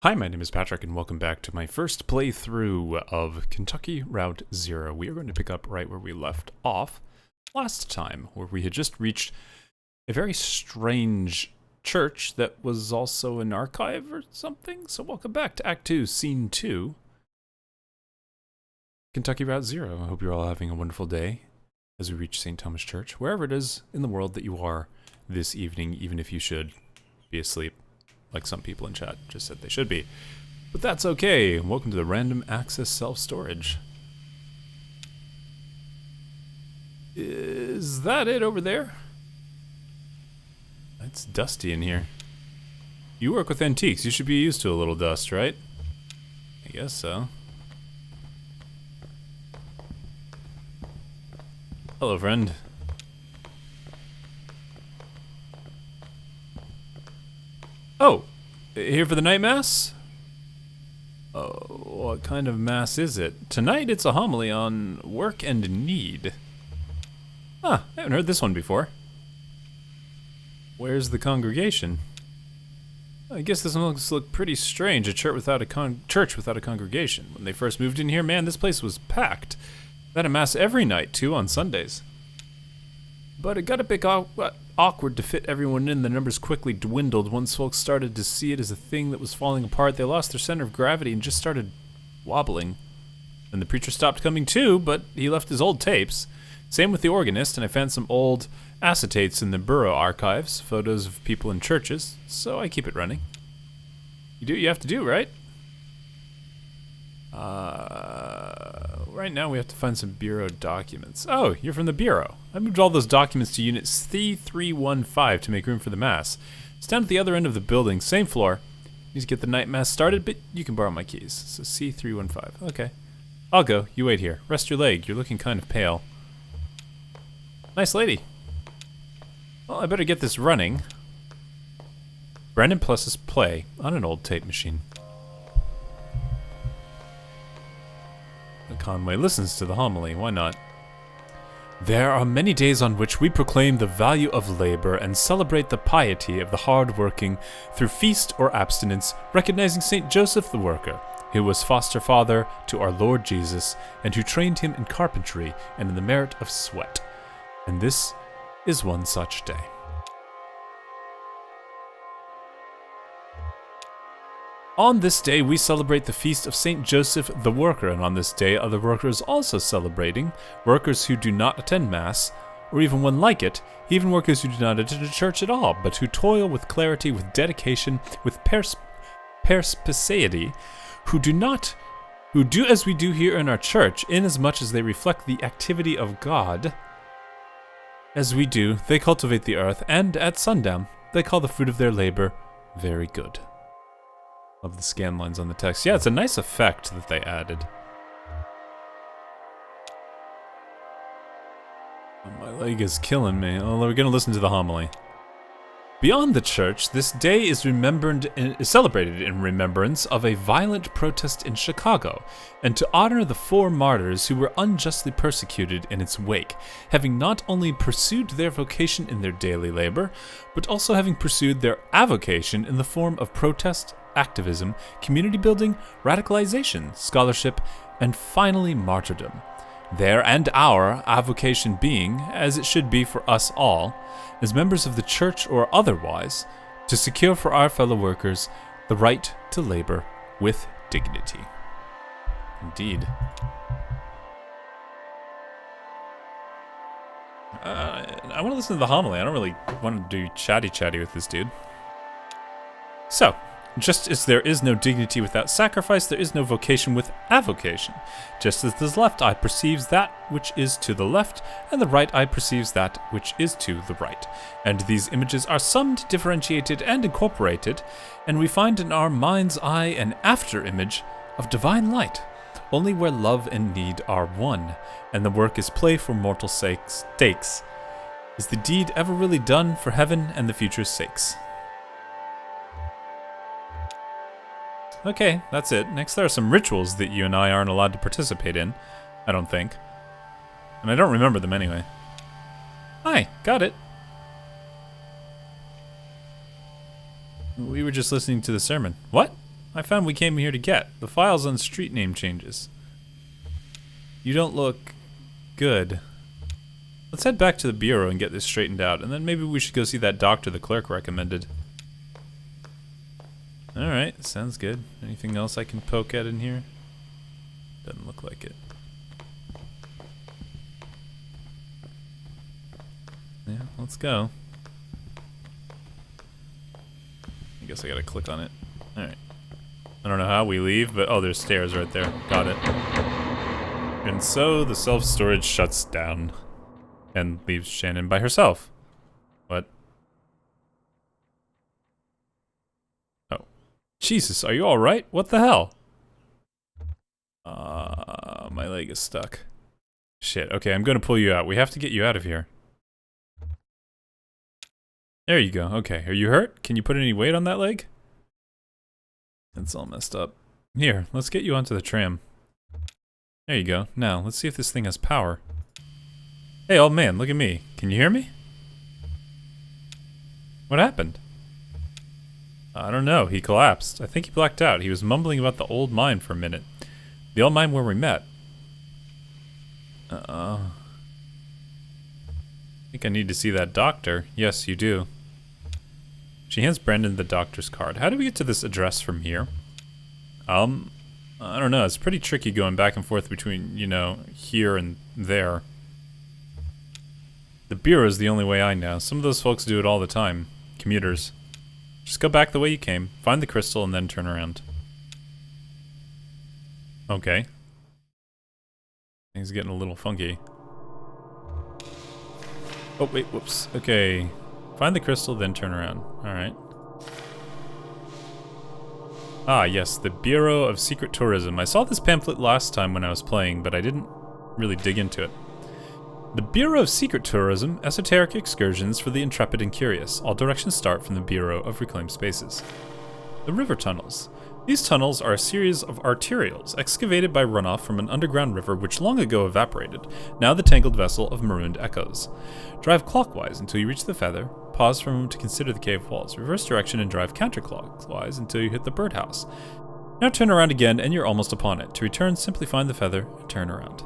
Hi, my name is Patrick, and welcome back to my first playthrough of Kentucky Route Zero. We are going to pick up right where we left off last time, where we had just reached a very strange church that was also an archive or something. So welcome back to Act 2, Scene 2, Kentucky Route Zero. I hope you're all having a wonderful day as we reach St. Thomas Church, wherever it is in the world that you are this evening, even if you should be asleep. Like some people in chat just said they should be. But that's okay. Welcome to the Random Access Self-Storage. Is that it over there? It's dusty in here. You work with antiques. You should be used to a little dust, right? I guess so. Hello, friend. Oh, here for the night mass? Oh, what kind of mass is it? Tonight it's a homily on work and need. Huh, I haven't heard this one before. Where's the congregation? I guess this one looks pretty strange, a church without a congregation. When they first moved in here, man, this place was packed. They had a mass every night, too, on Sundays. But it got a bit awkward to fit everyone in. The numbers quickly dwindled. Once folks started to see it as a thing that was falling apart, they lost their center of gravity and just started wobbling. And the preacher stopped coming too, but he left his old tapes. Same with the organist, and I found some old acetates in the Bureau archives, photos of people in churches, so I keep it running. You do what you have to do, right? Right now we have to find some Bureau documents. Oh, you're from the Bureau. I moved all those documents to Unit C315 to make room for the Mass. It's down at the other end of the building, same floor. Need to get the night Mass started, but you can borrow my keys. So C315, okay. I'll go, you wait here. Rest your leg, you're looking kind of pale. Nice lady. Well, I better get this running. Brandon Plus's play on an old tape machine. Conway listens to the homily, why not? There are many days on which we proclaim the value of labor and celebrate the piety of the hard-working through feast or abstinence, recognizing St. Joseph the Worker, who was foster father to our Lord Jesus and who trained him in carpentry and in the merit of sweat. And this is one such day. On this day, we celebrate the feast of St. Joseph the Worker, and on this day, other workers also celebrating, workers who do not attend Mass, or even one like it, even workers who do not attend a church at all, but who toil with clarity, with dedication, with perspicacity, who do as we do here in our church, inasmuch as they reflect the activity of God. As we do, they cultivate the earth, and at sundown, they call the fruit of their labor very good. Love the scan lines on the text. Yeah, it's a nice effect that they added. Oh, my leg is killing me. Oh, we're going to listen to the homily. Beyond the church, this day is celebrated in remembrance of a violent protest in Chicago, and to honor the 4 martyrs who were unjustly persecuted in its wake, having not only pursued their vocation in their daily labor, but also having pursued their avocation in the form of protest, activism, community building, radicalization, scholarship, and finally martyrdom. Their and our avocation being, as it should be for us all, as members of the church or otherwise, to secure for our fellow workers the right to labor with dignity. Indeed. I want to listen to the homily. I don't really want to do chatty with this dude. So, just as there is no dignity without sacrifice, there is no vocation with avocation. Just as the left eye perceives that which is to the left, and the right eye perceives that which is to the right. And these images are summed, differentiated, and incorporated, and we find in our mind's eye an after-image of divine light, only where love and need are one, and the work is play for mortal stakes. Is the deed ever really done for heaven and the future's sakes? Okay, that's it. Next, there are some rituals that you and I aren't allowed to participate in. I don't think. And I don't remember them anyway. Hi, got it. We were just listening to the sermon. What? I found we came here to get. The files on street name changes. You don't look good. Let's head back to the bureau and get this straightened out, and then maybe we should go see that doctor the clerk recommended. Alright, sounds good. Anything else I can poke at in here? Doesn't look like it. Yeah, let's go. I guess I gotta click on it. Alright. I don't know how we leave, but oh, there's stairs right there. Got it. And so the self-storage shuts down and leaves Shannon by herself. What? Oh. Jesus, are you alright? What the hell? My leg is stuck. Shit, okay, I'm gonna pull you out. We have to get you out of here. There you go, okay. Are you hurt? Can you put any weight on that leg? It's all messed up. Here, let's get you onto the tram. There you go. Now, let's see if this thing has power. Hey, old man, look at me. Can you hear me? What happened? I don't know. He collapsed. I think he blacked out. He was mumbling about the old mine for a minute. The old mine where we met. I think I need to see that doctor. Yes, you do. She hands Brandon the doctor's card. How do we get to this address from here? I don't know. It's pretty tricky going back and forth between, you know, here and there. The bureau is the only way I know. Some of those folks do it all the time. Commuters. Just go back the way you came, find the crystal, and then turn around. Okay. Things getting a little funky. Oh, wait, whoops. Okay. Find the crystal, then turn around. Alright. Ah, yes, the Bureau of Secret Tourism. I saw this pamphlet last time when I was playing, but I didn't really dig into it. The Bureau of Secret Tourism, esoteric excursions for the intrepid and curious. All directions start from the Bureau of Reclaimed Spaces. The river tunnels. These tunnels are a series of arterials excavated by runoff from an underground river which long ago evaporated, now the tangled vessel of marooned echoes. Drive clockwise until you reach the feather, pause for a moment to consider the cave walls, reverse direction and drive counterclockwise until you hit the birdhouse. Now turn around again and you're almost upon it. To return, simply find the feather and turn around.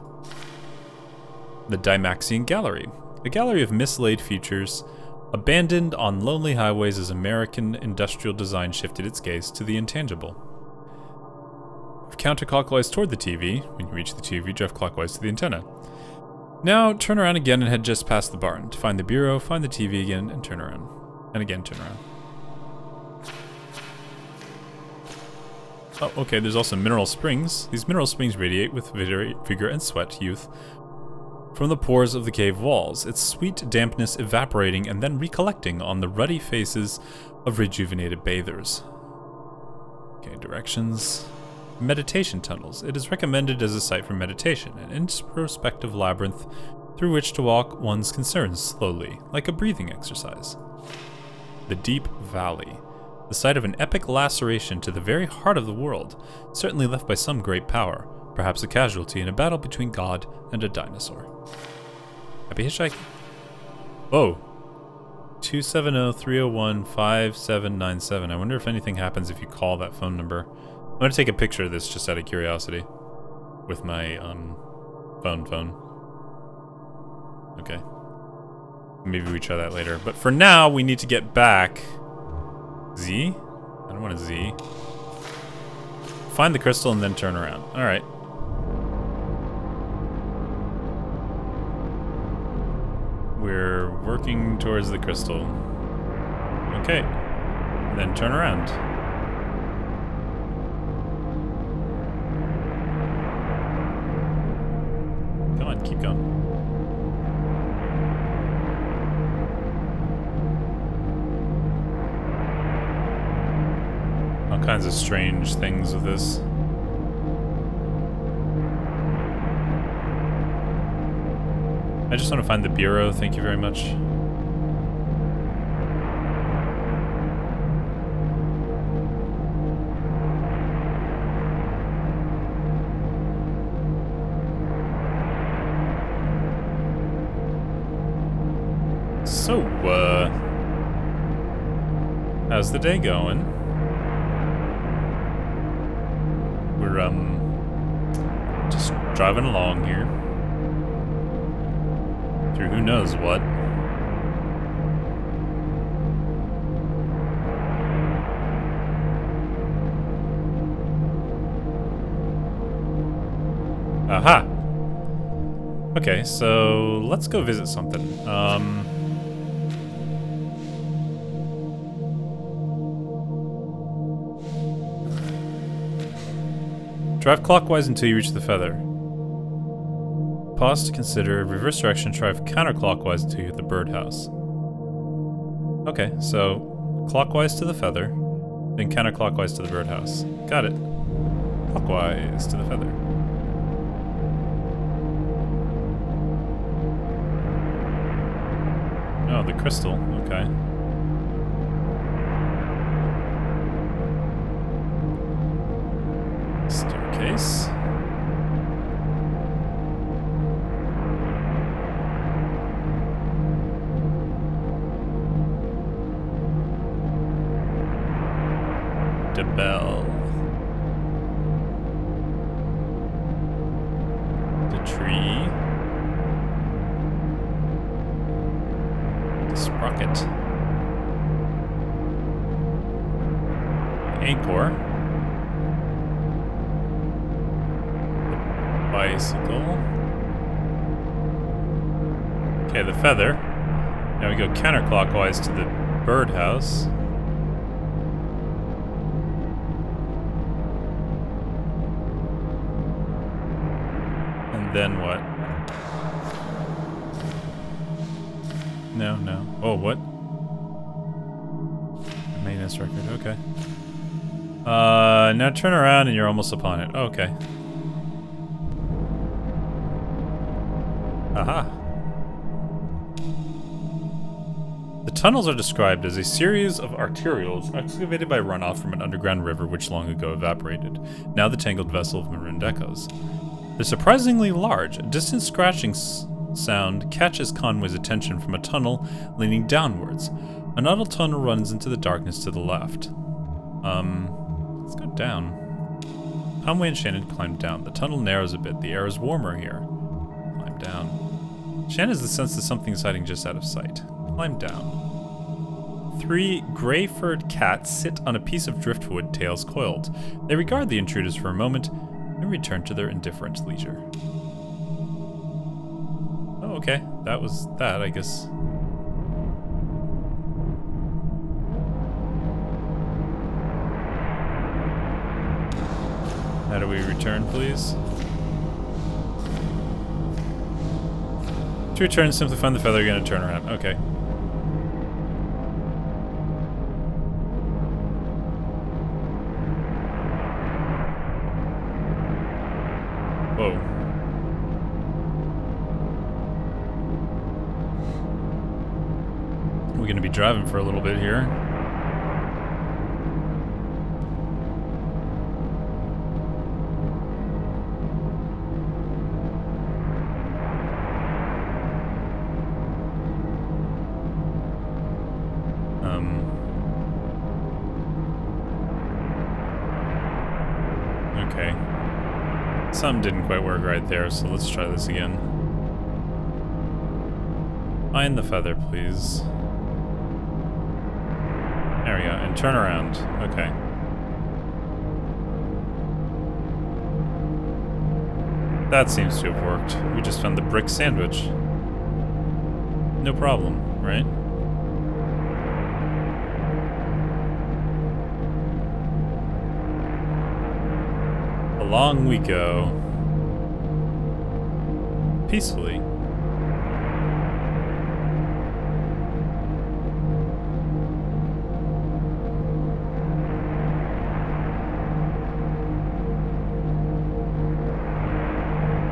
The Dymaxion Gallery. A gallery of mislaid futures, abandoned on lonely highways as American industrial design shifted its gaze to the intangible. Counterclockwise toward the TV. When you reach the TV, drive clockwise to the antenna. Now, turn around again and head just past the barn. To find the bureau, find the TV again, and turn around. And again, turn around. Oh, okay, there's also mineral springs. These mineral springs radiate with vigor and sweat, youth, from the pores of the cave walls, its sweet dampness evaporating and then recollecting on the ruddy faces of rejuvenated bathers. Okay, directions. Meditation tunnels. It is recommended as a site for meditation, an introspective labyrinth through which to walk one's concerns slowly, like a breathing exercise. The Deep Valley. The site of an epic laceration to the very heart of the world, certainly left by some great power, perhaps a casualty in a battle between God and a dinosaur. Happy hitchhiking. Whoa. 270-301-5797. I wonder if anything happens if you call that phone number. I'm gonna take a picture of this just out of curiosity. With my, phone. Okay. Maybe we try that later. But for now, we need to get back. Z? I don't want a Z. Find the crystal and then turn around. Alright. We're working towards the crystal. Okay. Then turn around. Come on, keep going. All kinds of strange things with this. I just want to find the bureau, thank you very much. So, how's the day going? we're just driving along here through who knows what. Aha! Okay, so let's go visit something. Drive clockwise until you reach the feather. Pause to consider reverse direction, drive counterclockwise until you hit the birdhouse. Okay, so clockwise to the feather, then counterclockwise to the birdhouse. Got it. Clockwise to the feather. Oh, the crystal. Okay. Staircase. The bell. The tree. Sprocket. Anchor. The bicycle. Okay, the feather. Now we go counterclockwise to the birdhouse. And then what? No, no. Oh, what? Maintenance record, okay. Now turn around and you're almost upon it. Oh, okay. Aha. The tunnels are described as a series of arterials excavated by runoff from an underground river which long ago evaporated, now the tangled vessel of marooned echoes. They're surprisingly large. A distant scratching sound catches Conway's attention from a tunnel leaning downwards. Another tunnel runs into the darkness to the left. Let's go down. Conway and Shannon climb down. The tunnel narrows a bit. The air is warmer here. Climb down. Shannon has the sense that something's hiding just out of sight. Climb down. 3 gray-furred cats sit on a piece of driftwood, tails coiled. They regard the intruders for a moment and return to their indifferent leisure. Oh, okay. That was that, I guess. How do we return, please? To return, simply find the feather again and turn around. Okay. Whoa. We're gonna be driving for a little bit here. Okay. Something didn't quite work right there, so let's try this again. Find the feather, please. There we go, and turn around. Okay. That seems to have worked. We just found the brick sandwich. No problem, right? Along we go. Peacefully.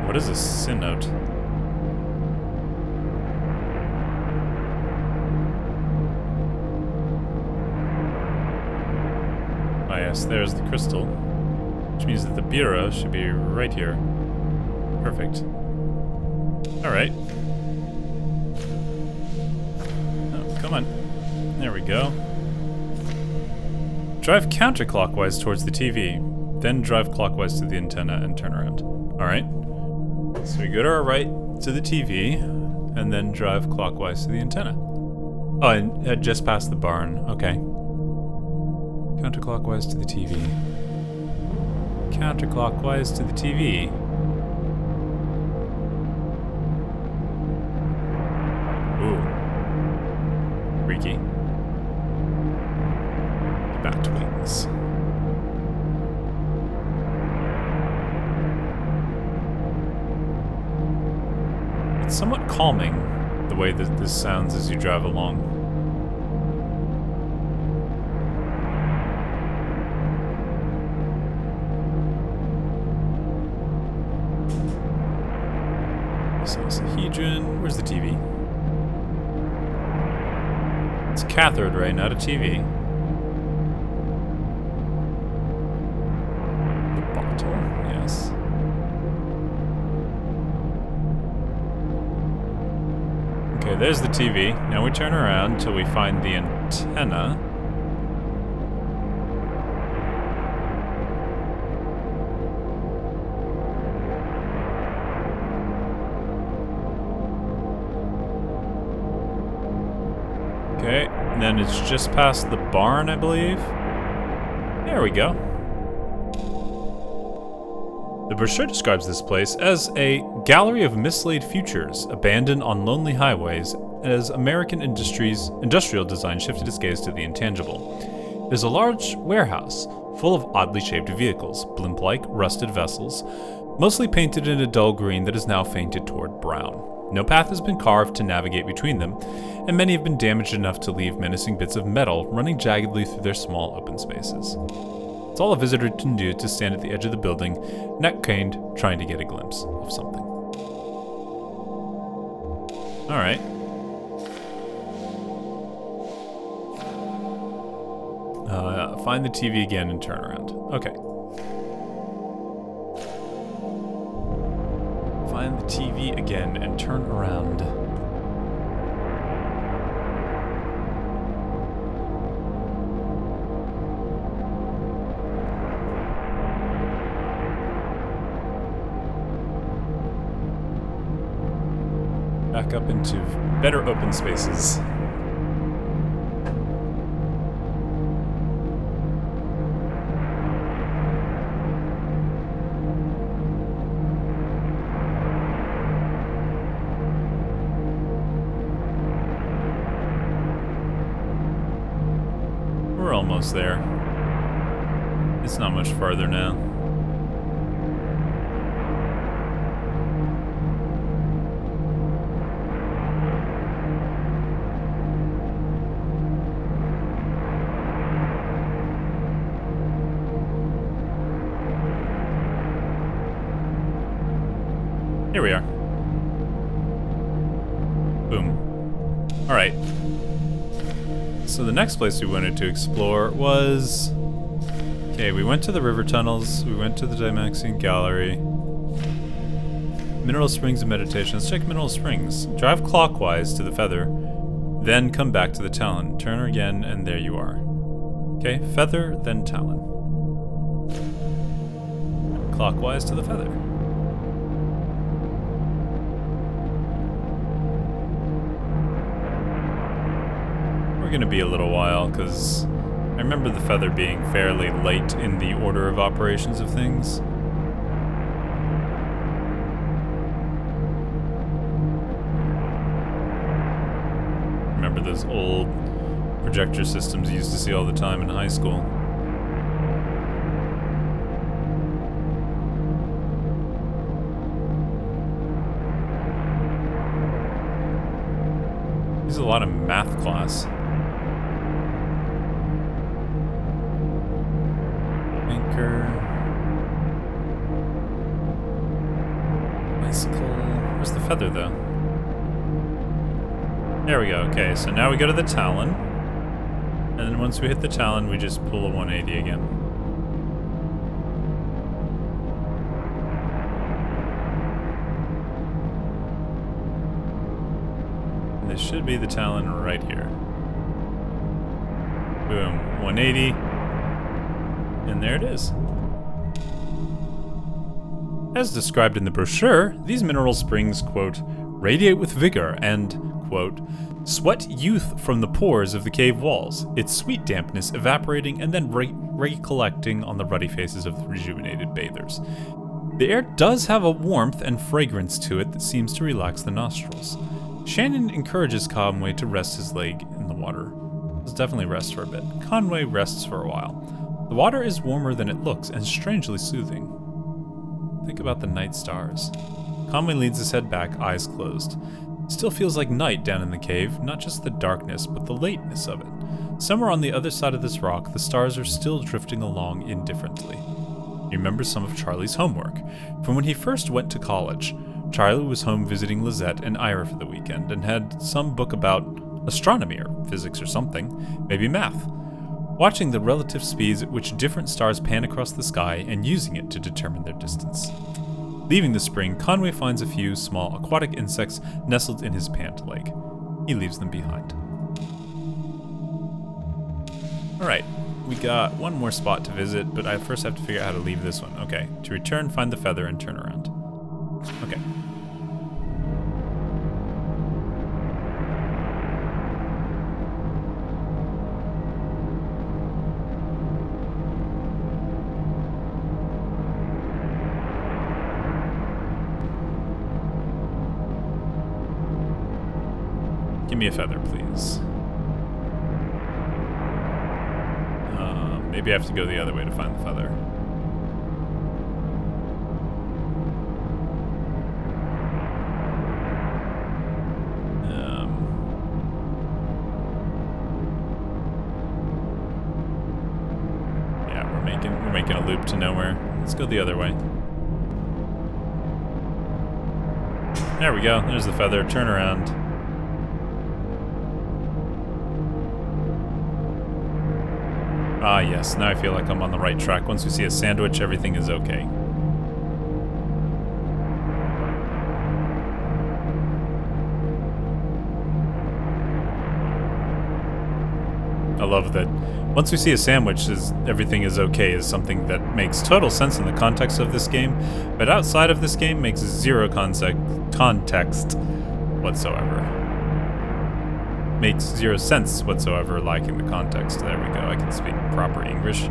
What is a synode? Ah yes, there's the crystal. Which means that the bureau should be right here. Perfect. Alright. Oh, come on. There we go. Drive counterclockwise towards the TV. then drive clockwise to the antenna and turn around. Alright. So we go to our right to the TV, and then drive clockwise to the antenna. Oh, and just past the barn. Okay. Counterclockwise to the TV. Counterclockwise to the TV. Ooh. Freaky. Bat wings. It's somewhat calming, the way that this sounds as you drive along. Sahedron. Where's the TV? It's a cathode ray, not a TV. The bottle, yes. Okay, there's the TV. Now we turn around until we find the antenna. Okay, and then it's just past the barn, I believe. There we go. The brochure describes this place as a gallery of mislaid futures, abandoned on lonely highways, as American industrial design shifted its gaze to the intangible. It is a large warehouse, full of oddly shaped vehicles, blimp-like, rusted vessels, mostly painted in a dull green that is now fainted toward brown. No path has been carved to navigate between them, and many have been damaged enough to leave menacing bits of metal running jaggedly through their small open spaces. It's all a visitor can do to stand at the edge of the building, neck craned, trying to get a glimpse of something. Alright. Find the TV again and turn around. Okay. Find the TV again and turn around. Back up into better open spaces. We're almost there. It's not much farther now. Here we are. Boom. Alright. So the next place we wanted to explore was... Okay, we went to the river tunnels, we went to the Dymaxion Gallery. Mineral Springs and Meditation. Let's check Mineral Springs. Drive clockwise to the Feather, then come back to the Talon. Turn again, and there you are. Okay, Feather, then Talon. Clockwise to the Feather. We're gonna be a little while, because I remember the Feather being fairly late in the order of operations of things. Remember those old projector systems you used to see all the time in high school? There's a lot of math class. Bicycle. Where's the Feather, though? There we go. Okay, so now we go to the Talon. And then once we hit the Talon, we just pull a 180 again. And this should be the Talon right here. Boom. 180. And there it is. As described in the brochure, these mineral springs, quote, radiate with vigor and, quote, sweat youth from the pores of the cave walls, its sweet dampness evaporating and then recollecting on the ruddy faces of the rejuvenated bathers. The air does have a warmth and fragrance to it that seems to relax the nostrils. Shannon encourages Conway to rest his leg in the water. Let's definitely rest for a bit. Conway rests for a while. The water is warmer than it looks and strangely soothing. Think about the night stars. Conway leans his head back, eyes closed. Still feels like night down in the cave, not just the darkness, but the lateness of it. Somewhere on the other side of this rock, the stars are still drifting along indifferently. He remembers some of Charlie's homework. From when he first went to college, Charlie was home visiting Lizette and Ira for the weekend and had some book about astronomy or physics or something, maybe math. Watching the relative speeds at which different stars pan across the sky and using it to determine their distance. Leaving the spring, Conway finds a few small aquatic insects nestled in his pant leg. He leaves them behind. Alright, we got one more spot to visit, but I first have to figure out how to leave this one. Okay, to return, find the feather and turn around. Okay. Give me a feather, please. Maybe I have to go the other way to find the feather. Yeah, we're making a loop to nowhere. Let's go the other way. There we go. There's the feather. Turn around. Ah, yes, now I feel like I'm on the right track. Once we see a sandwich, everything is okay. I love that once we see a sandwich, everything is okay is something that makes total sense in the context of this game, but outside of this game makes zero context whatsoever. Makes zero sense whatsoever, lacking the context. There we go, I can speak proper English.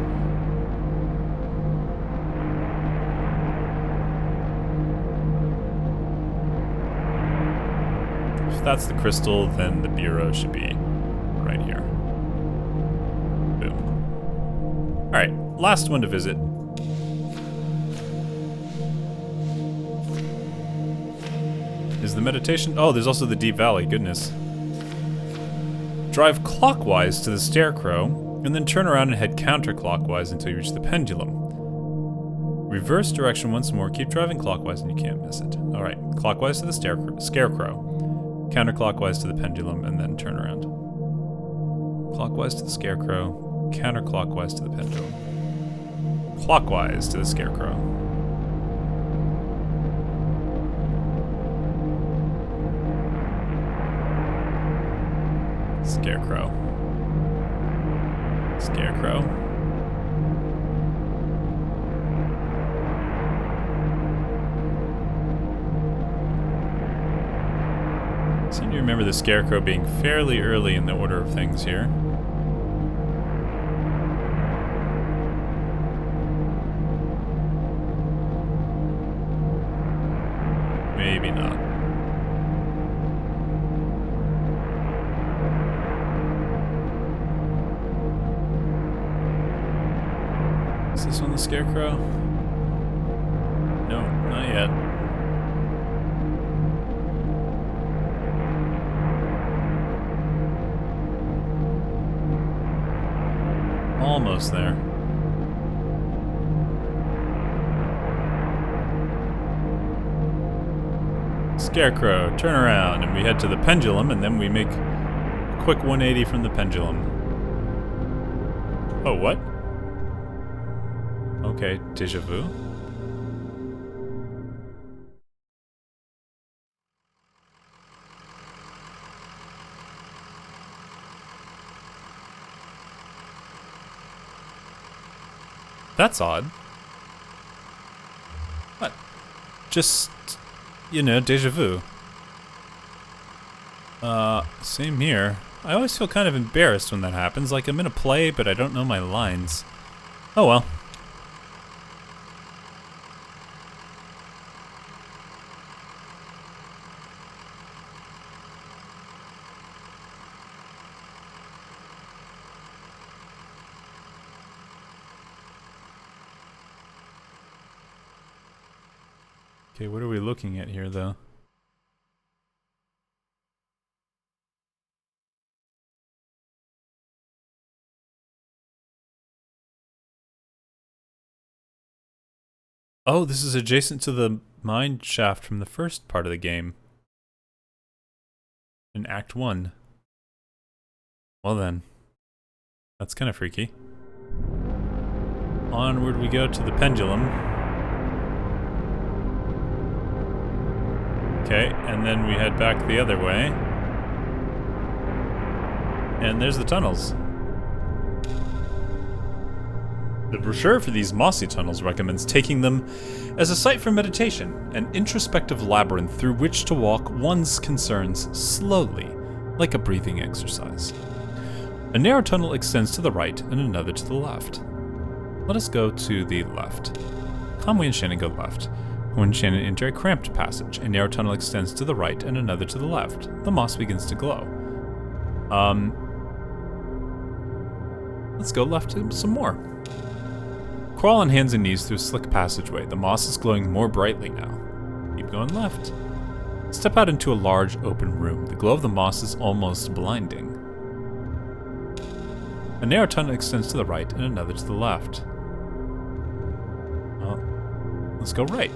If that's the crystal, then the bureau should be right here. Boom. Alright, last one to visit. Is the meditation? Oh, there's also the deep valley, goodness. Drive clockwise to the Scarecrow, and then turn around and head counterclockwise until you reach the pendulum. Reverse direction once more, keep driving clockwise and you can't miss it. Alright, clockwise to the Scarecrow, counterclockwise to the pendulum, and then turn around. Clockwise to the Scarecrow, counterclockwise to the pendulum. Clockwise to the Scarecrow. Scarecrow. Scarecrow. Seem to remember the Scarecrow being fairly early in the order of things here. Maybe not. Is this one the Scarecrow? No, not yet. Almost there. Scarecrow, turn around, and we head to the pendulum, and then we make a quick 180 from the pendulum. Oh, what? Okay, déjà vu. That's odd. What? just, you know, deja vu. Same here. I always feel kind of embarrassed when that happens, like I'm in a play, but I don't know my lines. Oh well. Okay, what are we looking at here, though? Oh, this is adjacent to the mine shaft from the first part of the game. In Act 1. Well then. That's kind of freaky. Onward we go to the pendulum. Okay, and then we head back the other way. And there's the tunnels. The brochure for these mossy tunnels recommends taking them as a site for meditation, an introspective labyrinth through which to walk one's concerns slowly, like a breathing exercise. A narrow tunnel extends to the right and another to the left. Let us go to the left. Conway and Shannon go left. When Shannon enter a cramped passage, a narrow tunnel extends to the right and another to the left. The moss begins to glow. Let's go left some more. Crawl on hands and knees through a slick passageway. The moss is glowing more brightly now. Keep going left. Step out into a large open room. The glow of the moss is almost blinding. A narrow tunnel extends to the right and another to the left. Well, let's go right.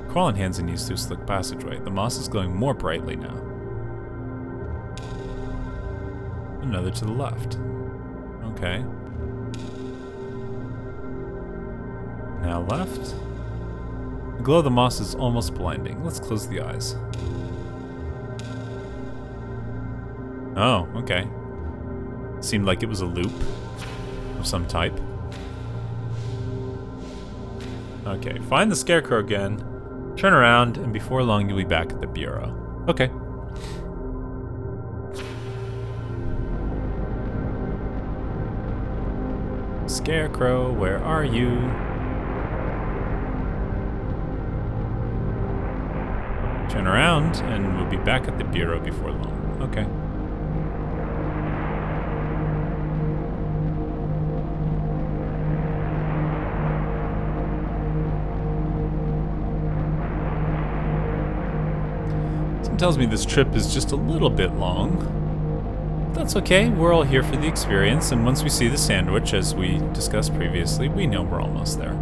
Crawl on hands and knees through a slick passageway. The moss is glowing more brightly now. Another to the left. Okay. Now left. The glow of the moss is almost blinding. Let's close the eyes. Oh, okay. Seemed like it was a loop of some type. Okay, find the scarecrow again. Turn around, and before long you'll be back at the bureau. Okay. Scarecrow, where are you? Turn around, and we'll be back at the bureau before long. Okay. Something tells me this trip is just a little bit long. That's okay, we're all here for the experience, and once we see the sandwich, as we discussed previously, we know we're almost there.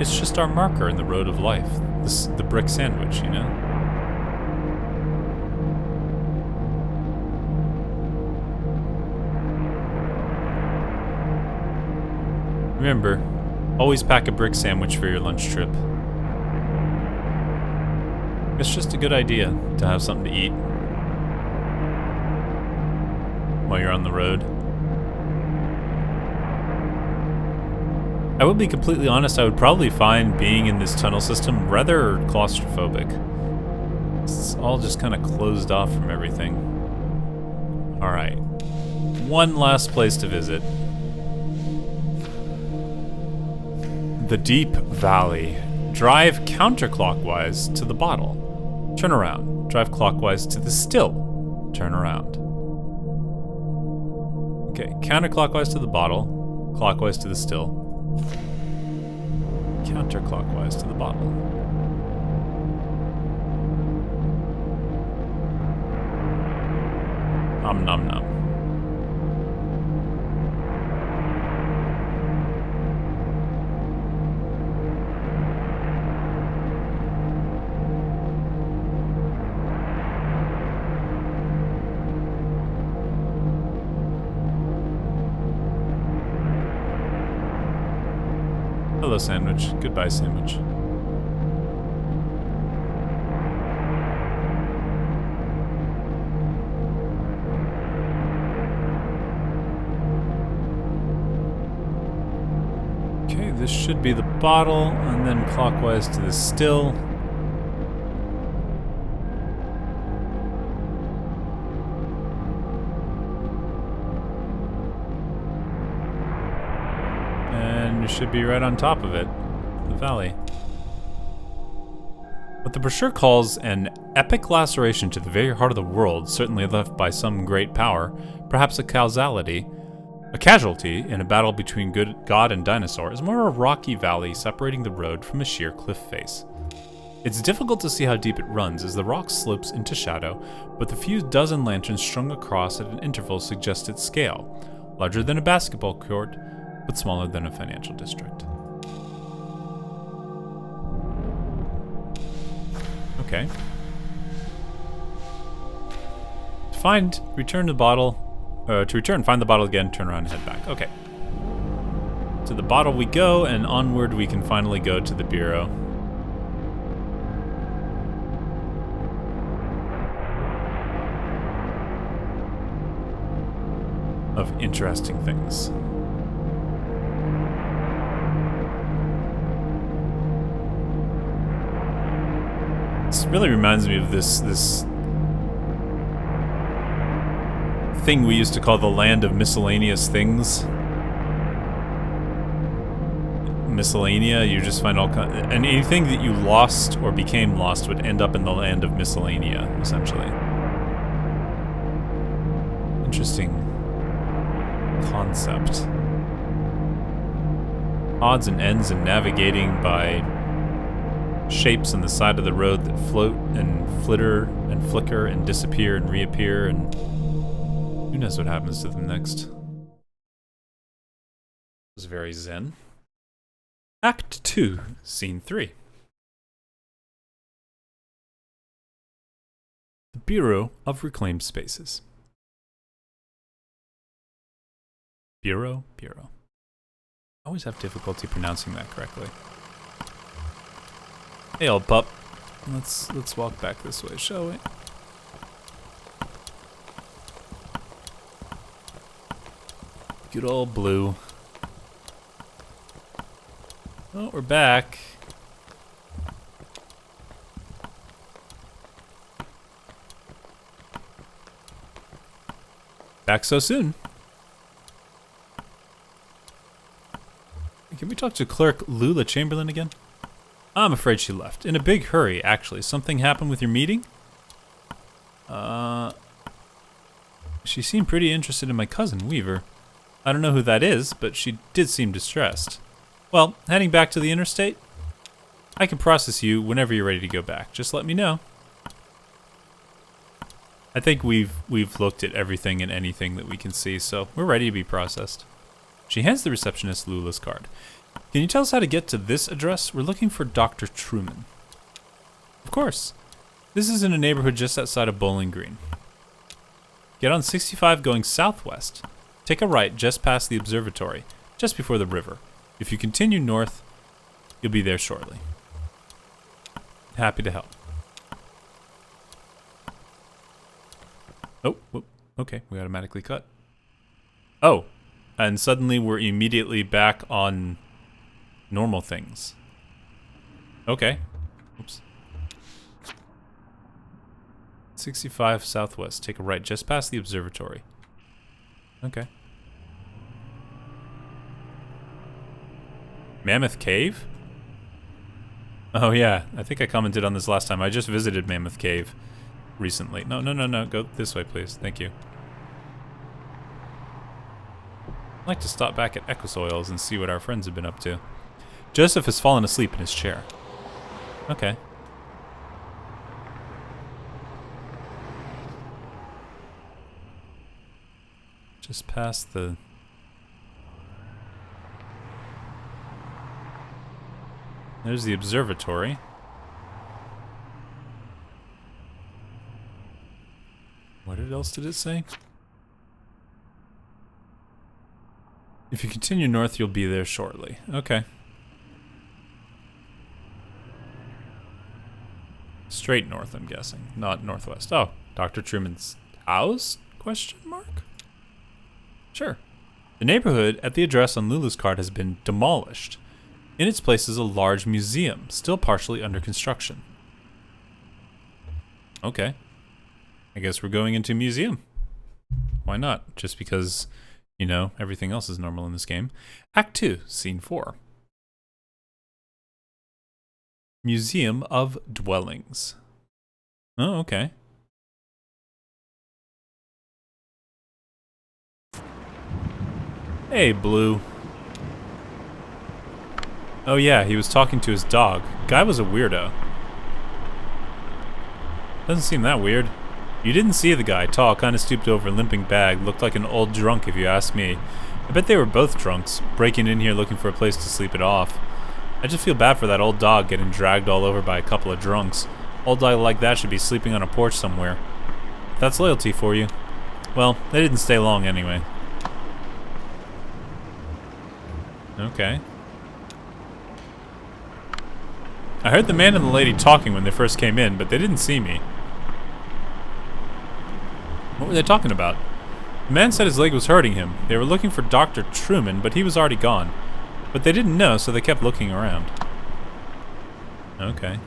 It's just our marker in the road of life. The brick sandwich, you know? Remember, always pack a brick sandwich for your lunch trip. It's just a good idea to have something to eat while you're on the road. I will be completely honest, I would probably find being in this tunnel system rather claustrophobic. It's all just kind of closed off from everything. Alright. One last place to visit. The Deep Valley. Drive counterclockwise to the bottle. Turn around. Drive clockwise to the still. Turn around. Okay, counterclockwise to the bottle. Clockwise to the still. Counterclockwise to the bottle. Nom nom nom. Hello, sandwich. Goodbye, sandwich. Okay, this should be the bottle, and then clockwise to the still. And you should be right on top of it, the valley. What the brochure calls an epic laceration to the very heart of the world, certainly left by some great power, perhaps a causality, a casualty in a battle between God and dinosaur, is more a rocky valley separating the road from a sheer cliff face. It's difficult to see how deep it runs as the rock slopes into shadow, but the few dozen lanterns strung across at an interval suggest its scale, larger than a basketball court, but smaller than a financial district. Okay. Find the bottle again, turn around and head back. Okay. To the bottle we go, and onward we can finally go to the bureau. Of interesting things. This really reminds me of this thing we used to call the land of miscellaneous things. Miscellanea, you just find all kinds, and anything that you lost or became lost would end up in the land of miscellanea, essentially. Interesting concept. Odds and ends and navigating by shapes on the side of the road that float and flitter and flicker and disappear and reappear, and who knows what happens to them next. It was very zen. Act 2, Scene 3. The Bureau of Reclaimed Spaces. Bureau. I always have difficulty pronouncing that correctly. Hey, old pup. Let's walk back this way, shall we? Good old Blue. Oh, we're back. Back so soon. Can we talk to Clerk Lula Chamberlain again? I'm afraid she left. In a big hurry, actually. Something happened with your meeting? She seemed pretty interested in my cousin, Weaver. I don't know who that is, but she did seem distressed. Well, heading back to the interstate? I can process you whenever you're ready to go back. Just let me know. I think we've looked at everything and anything that we can see, so we're ready to be processed. She hands the receptionist Lula's card. Can you tell us how to get to this address? We're looking for Dr. Truman. Of course. This is in a neighborhood just outside of Bowling Green. Get on 65 going southwest. Take a right just past the observatory, just before the river. If you continue north, you'll be there shortly. Happy to help. Oh, whoop. Okay, we automatically cut. Oh, and suddenly we're immediately back on normal things. Okay. Oops. 65 southwest. Take a right just past the observatory. Okay. Mammoth Cave? Oh yeah, I think I commented on this last time. I just visited Mammoth Cave recently. No. Go this way, please. Thank you. I'd like to stop back at Ecosoils and see what our friends have been up to. Joseph has fallen asleep in his chair. Okay. Just past the... There's the observatory. What else did it say? If you continue north, you'll be there shortly. Okay. Straight north, I'm guessing. Not northwest. Oh, Dr. Truman's house? Question mark? Sure. The neighborhood at the address on Lulu's card has been demolished. In its place is a large museum, still partially under construction. Okay. I guess we're going into a museum. Why not? Just because, you know, everything else is normal in this game. Act 2, Scene 4. Museum of Dwellings. Oh, okay. Hey, Blue. Oh yeah, he was talking to his dog. Guy was a weirdo. Doesn't seem that weird. You didn't see the guy, tall, kinda stooped over, limping bag, looked like an old drunk if you ask me. I bet they were both drunks, breaking in here looking for a place to sleep it off. I just feel bad for that old dog getting dragged all over by a couple of drunks. Old dog like that should be sleeping on a porch somewhere. That's loyalty for you. Well, they didn't stay long anyway. Okay. I heard the man and the lady talking when they first came in, but they didn't see me. What were they talking about? The man said his leg was hurting him. They were looking for Dr. Truman, but he was already gone. But they didn't know, so they kept looking around. Okay.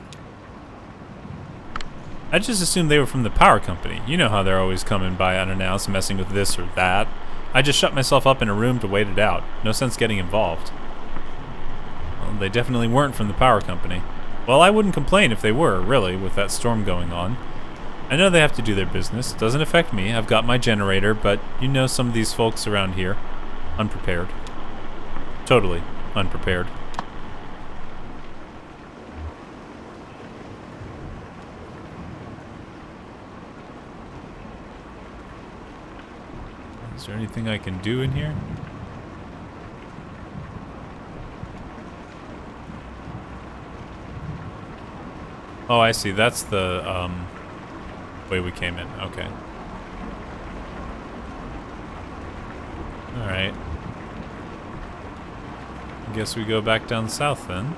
I just assumed they were from the power company. You know how they're always coming by unannounced, messing with this or that. I just shut myself up in a room to wait it out. No sense getting involved. Well, they definitely weren't from the power company. Well, I wouldn't complain if they were, really, with that storm going on. I know they have to do their business. It doesn't affect me. I've got my generator, but you know some of these folks around here. Unprepared. Totally unprepared. Is there anything I can do in here? Oh, I see. That's the way we came in. Okay. Alright. I guess we go back down south then.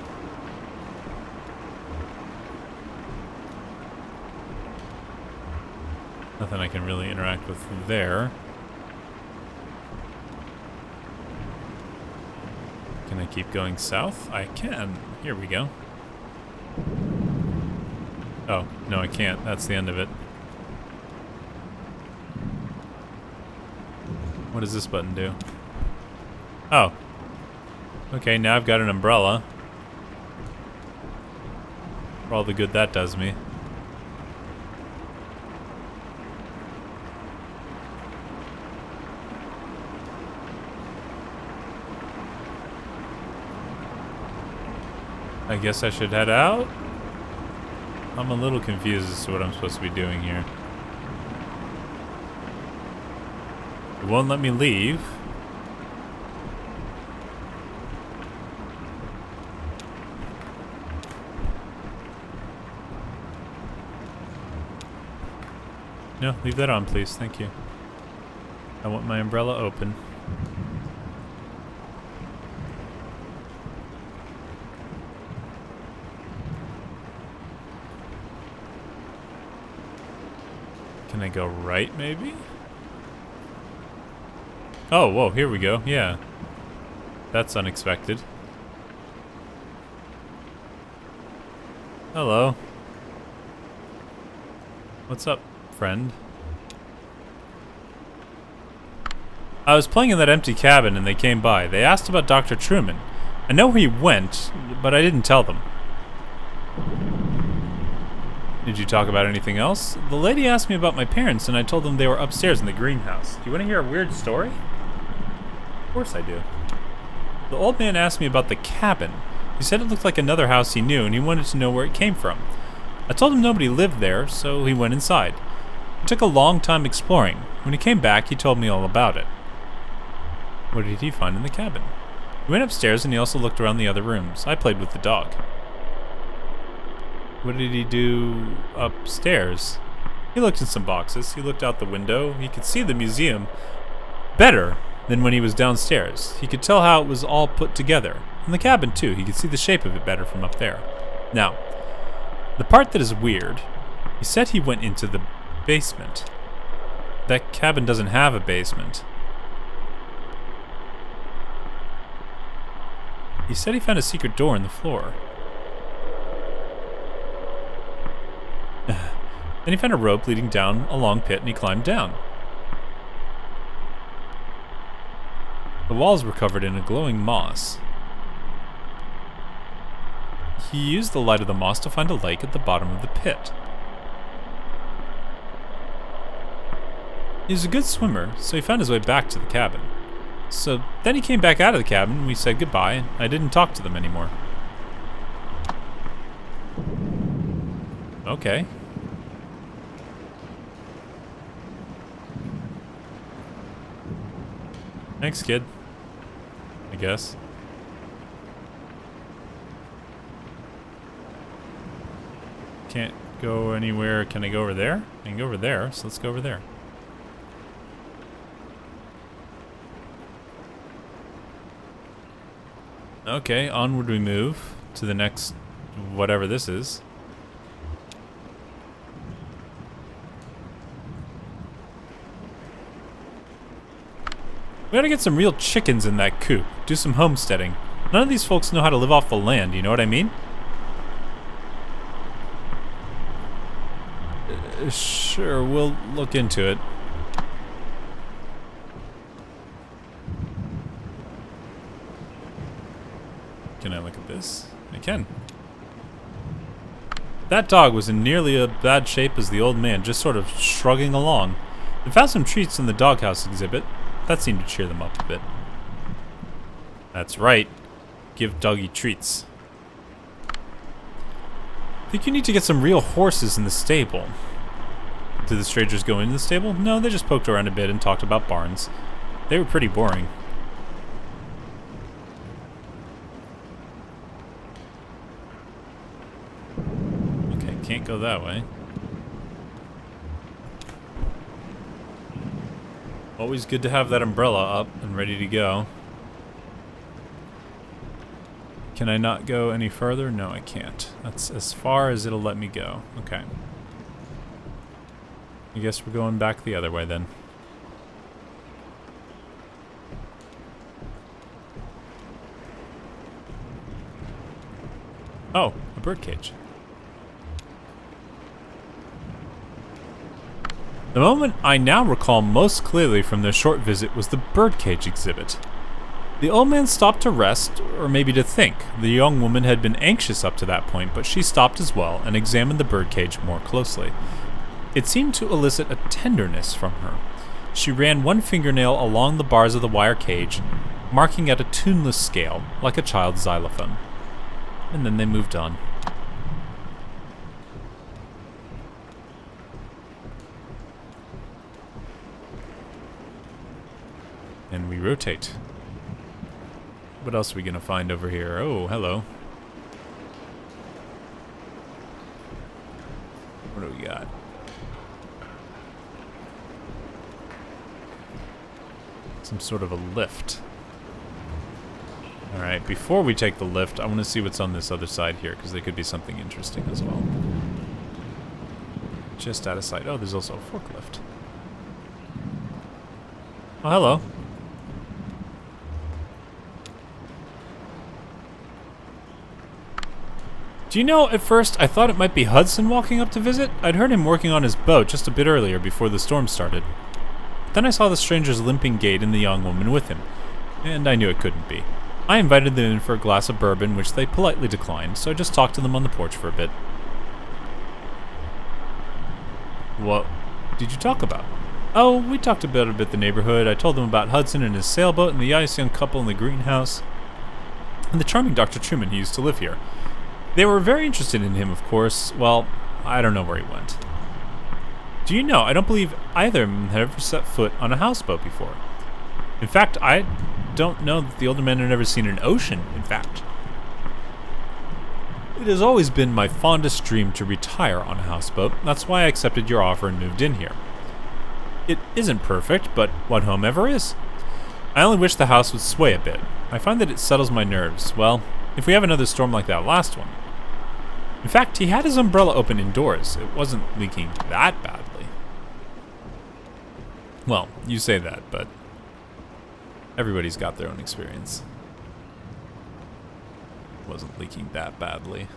Nothing I can really interact with there. Can I keep going south? I can. Here we go. Oh, no I can't. That's the end of it. What does this button do? Oh. Okay, now I've got an umbrella. For all the good that does me. I guess I should head out? I'm a little confused as to what I'm supposed to be doing here. It won't let me leave. No, leave that on, please. Thank you. I want my umbrella open. Can I go right, maybe? Oh, whoa, here we go. Yeah. That's unexpected. Hello. What's up, friend? I was playing in that empty cabin and they came by. They asked about Dr. Truman. I know where he went, but I didn't tell them. Did you talk about anything else? The lady asked me about my parents and I told them they were upstairs in the greenhouse. Do you want to hear a weird story? Of course I do. The old man asked me about the cabin. He said it looked like another house he knew and he wanted to know where it came from. I told him nobody lived there, so he went inside. It took a long time exploring. When he came back, he told me all about it. What did he find in the cabin? He went upstairs and he also looked around the other rooms. I played with the dog. What did he do upstairs? He looked in some boxes. He looked out the window. He could see the museum better than when he was downstairs. He could tell how it was all put together. In the cabin, too, he could see the shape of it better from up there. Now, the part that is weird, he said he went into the basement. That cabin doesn't have a basement. He said he found a secret door in the floor. Then he found a rope leading down a long pit and he climbed down. The walls were covered in a glowing moss. He used the light of the moss to find a lake at the bottom of the pit. He was a good swimmer, so he found his way back to the cabin. So then he came back out of the cabin and we said goodbye and I didn't talk to them anymore. Okay. Thanks, kid. I guess. Can't go anywhere. Can I go over there? I can go over there, so let's go over there. Okay, onward we move to the next whatever this is. We gotta get some real chickens in that coop. Do some homesteading. None of these folks know how to live off the land, you know what I mean? Sure, we'll look into it. Can I look at this? I can. That dog was in nearly as bad shape as the old man, just sort of shrugging along. They found some treats in the doghouse exhibit. That seemed to cheer them up a bit. That's right. Give doggy treats. I think you need to get some real horses in the stable. Did the strangers go into the stable? No, they just poked around a bit and talked about barns. They were pretty boring. Okay, can't go that way. Always good to have that umbrella up and ready to go. Can I not go any further? No, I can't. That's as far as it'll let me go. Okay. I guess we're going back the other way then. Oh, a birdcage. The moment I now recall most clearly from their short visit was the birdcage exhibit. The old man stopped to rest, or maybe to think. The young woman had been anxious up to that point, but she stopped as well and examined the birdcage more closely. It seemed to elicit a tenderness from her. She ran one fingernail along the bars of the wire cage, marking out a tuneless scale, like a child's xylophone. And then they moved on. And we rotate. What else are we gonna find over here? Oh, hello. What do we got? Some sort of a lift. Alright, before we take the lift, I want to see what's on this other side here, because there could be something interesting as well. Just out of sight. Oh, there's also a forklift. Oh, hello. Do you know, at first, I thought it might be Hudson walking up to visit? I'd heard him working on his boat just a bit earlier before the storm started. Then I saw the stranger's limping gait and the young woman with him, and I knew it couldn't be. I invited them in for a glass of bourbon, which they politely declined, so I just talked to them on the porch for a bit. What did you talk about? Oh, we talked about a bit the neighborhood. I told them about Hudson and his sailboat and the nice young couple in the greenhouse, and the charming Dr. Truman who used to live here. They were very interested in him, of course. Well, I don't know where he went. Do you know, I don't believe either of them had ever set foot on a houseboat before. In fact, I don't know that the older men had ever seen an ocean, in fact. It has always been my fondest dream to retire on a houseboat. That's why I accepted your offer and moved in here. It isn't perfect, but what home ever is? I only wish the house would sway a bit. I find that it settles my nerves. Well, if we have another storm like that last one. In fact, he had his umbrella open indoors. It wasn't leaking that badly. Well, you say that, but everybody's got their own experience. Wasn't leaking that badly.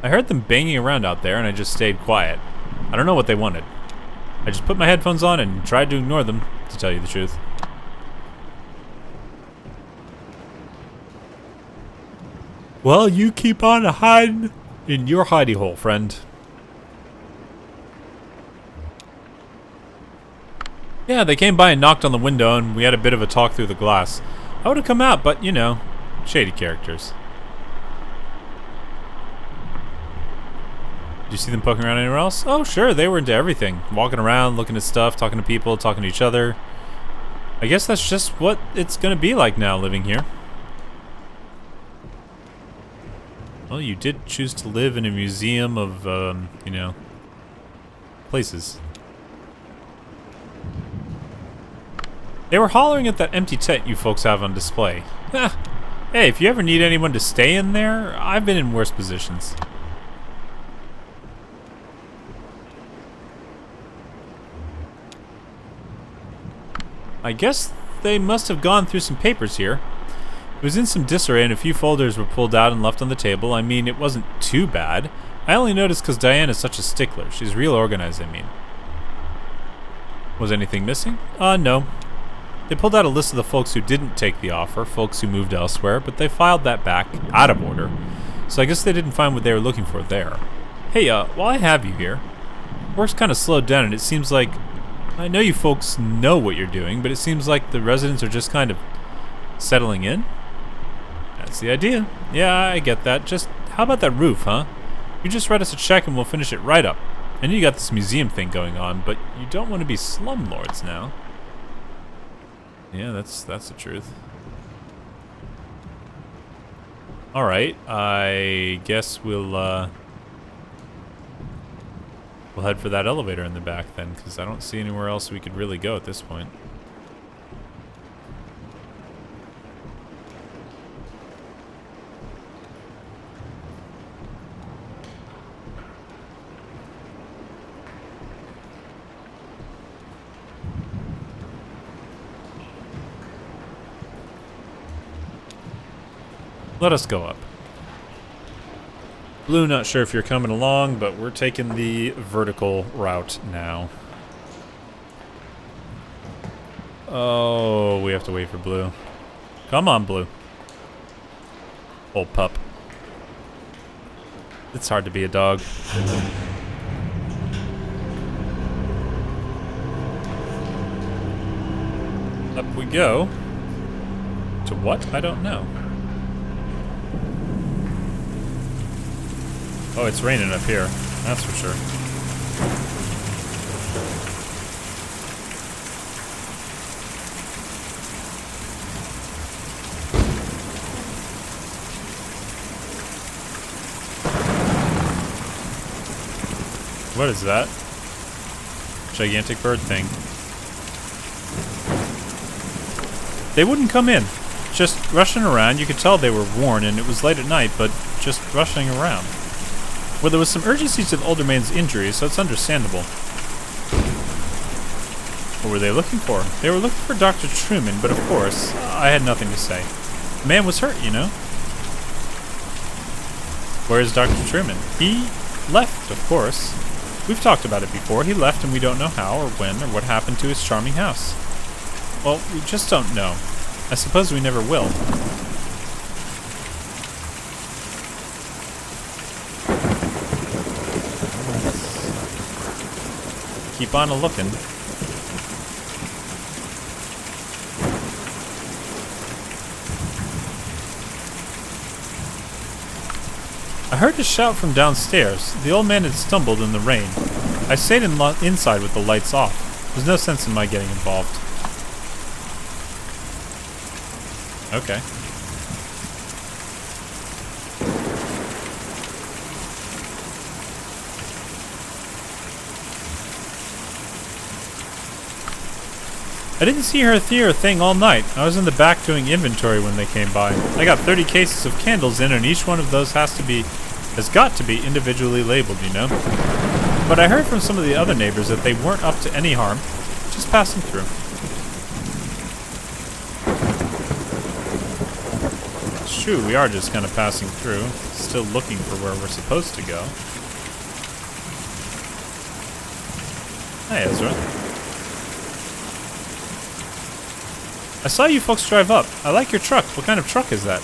I heard them banging around out there and I just stayed quiet. I don't know what they wanted. I just put my headphones on and tried to ignore them, to tell you the truth. Well, you keep on hiding in your hidey hole, friend. Yeah, they came by and knocked on the window and we had a bit of a talk through the glass. I would have come out, but, you know, shady characters. Did you see them poking around anywhere else? Oh, sure, they were into everything. Walking around, looking at stuff, talking to people, talking to each other. I guess that's just what it's gonna be like now, living here. Well, you did choose to live in a museum of, you know, places. They were hollering at that empty tent you folks have on display. Hey, if you ever need anyone to stay in there, I've been in worse positions. I guess they must have gone through some papers here. It was in some disarray and a few folders were pulled out and left on the table. I mean, it wasn't too bad. I only noticed because Diane is such a stickler. She's real organized, I mean. Was anything missing? No. They pulled out a list of the folks who didn't take the offer, folks who moved elsewhere, but they filed that back, out of order. So I guess they didn't find what they were looking for there. Hey, while I have you here, work's kind of slowed down and it seems like... I know you folks know what you're doing, but it seems like the residents are just kind of settling in. That's the idea. Yeah, I get that. Just, how about that roof, huh? You just write us a check and we'll finish it right up. I know you got this museum thing going on, but you don't want to be slumlords now. Yeah, that's the truth. Alright, I guess we'll head for that elevator in the back then, because I don't see anywhere else we could really go at this point. Let us go up. Blue, not sure if you're coming along, but we're taking the vertical route now. Oh, we have to wait for Blue. Come on, Blue. Old pup. It's hard to be a dog. Up we go. To what? I don't know. Oh, it's raining up here. That's for sure. What is that? Gigantic bird thing. They wouldn't come in. Just rushing around. You could tell they were worn and it was late at night, but just rushing around. Well, there was some urgency to the older man's injury, so it's understandable. What were they looking for? They were looking for Dr. Truman, but of course, I had nothing to say. The man was hurt, you know. Where is Dr. Truman? He left, of course. We've talked about it before. He left and we don't know how or when or what happened to his charming house. Well, we just don't know. I suppose we never will. Keep on a-looking. I heard a shout from downstairs. The old man had stumbled in the rain. I stayed inside with the lights off. There's no sense in my getting involved. Okay. I didn't see her theater thing all night. I was in the back doing inventory when they came by. I got 30 cases of candles in, and each one of those has got to be individually labeled, you know? But I heard from some of the other neighbors that they weren't up to any harm, just passing through. It's true, we are just kind of passing through, still looking for where we're supposed to go. Hey, Ezra. I saw you folks drive up. I like your truck. What kind of truck is that?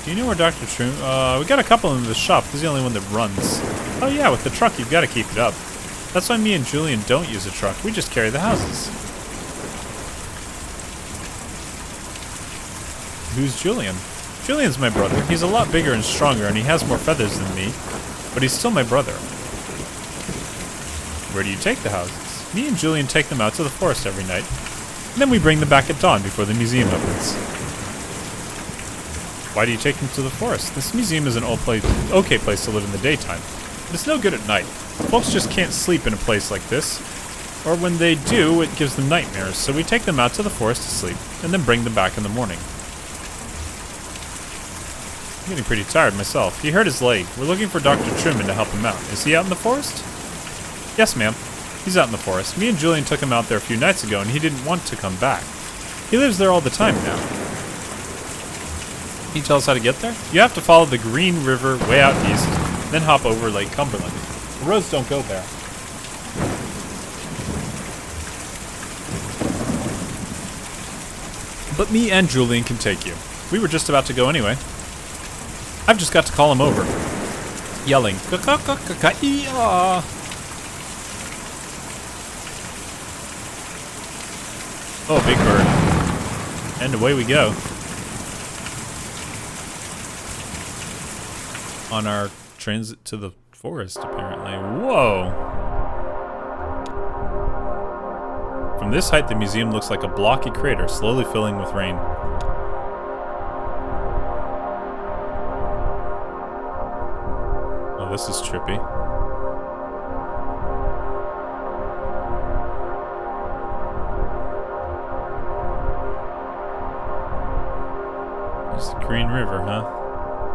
Do you know where Dr. Troom? We got a couple in the shop. This is the only one that runs. Oh yeah, with the truck, you've got to keep it up. That's why me and Julian don't use a truck. We just carry the houses. Who's Julian? Julian's my brother. He's a lot bigger and stronger, and he has more feathers than me, but he's still my brother. Where do you take the houses? Me and Julian take them out to the forest every night, and then we bring them back at dawn before the museum opens. Why do you take them to the forest? This museum is an okay place to live in the daytime, but it's no good at night. Folks just can't sleep in a place like this, or when they do, it gives them nightmares, so we take them out to the forest to sleep, and then bring them back in the morning. I'm getting pretty tired myself. He hurt his leg. We're looking for Dr. Truman to help him out. Is he out in the forest? Yes, ma'am. He's out in the forest. Me and Julian took him out there a few nights ago, and he didn't want to come back. He lives there all the time now. Can you tell us how to get there? You have to follow the Green River way out east, then hop over Lake Cumberland. The roads don't go there. But me and Julian can take you. We were just about to go anyway. I've just got to call him over. Yelling. Ka-ka-ka-ka-ka-ee-ah. Oh, big bird. And away we go. On our transit to the forest, apparently. Whoa! From this height, the museum looks like a blocky crater slowly filling with rain. Oh, this is trippy. There's the Green River, huh?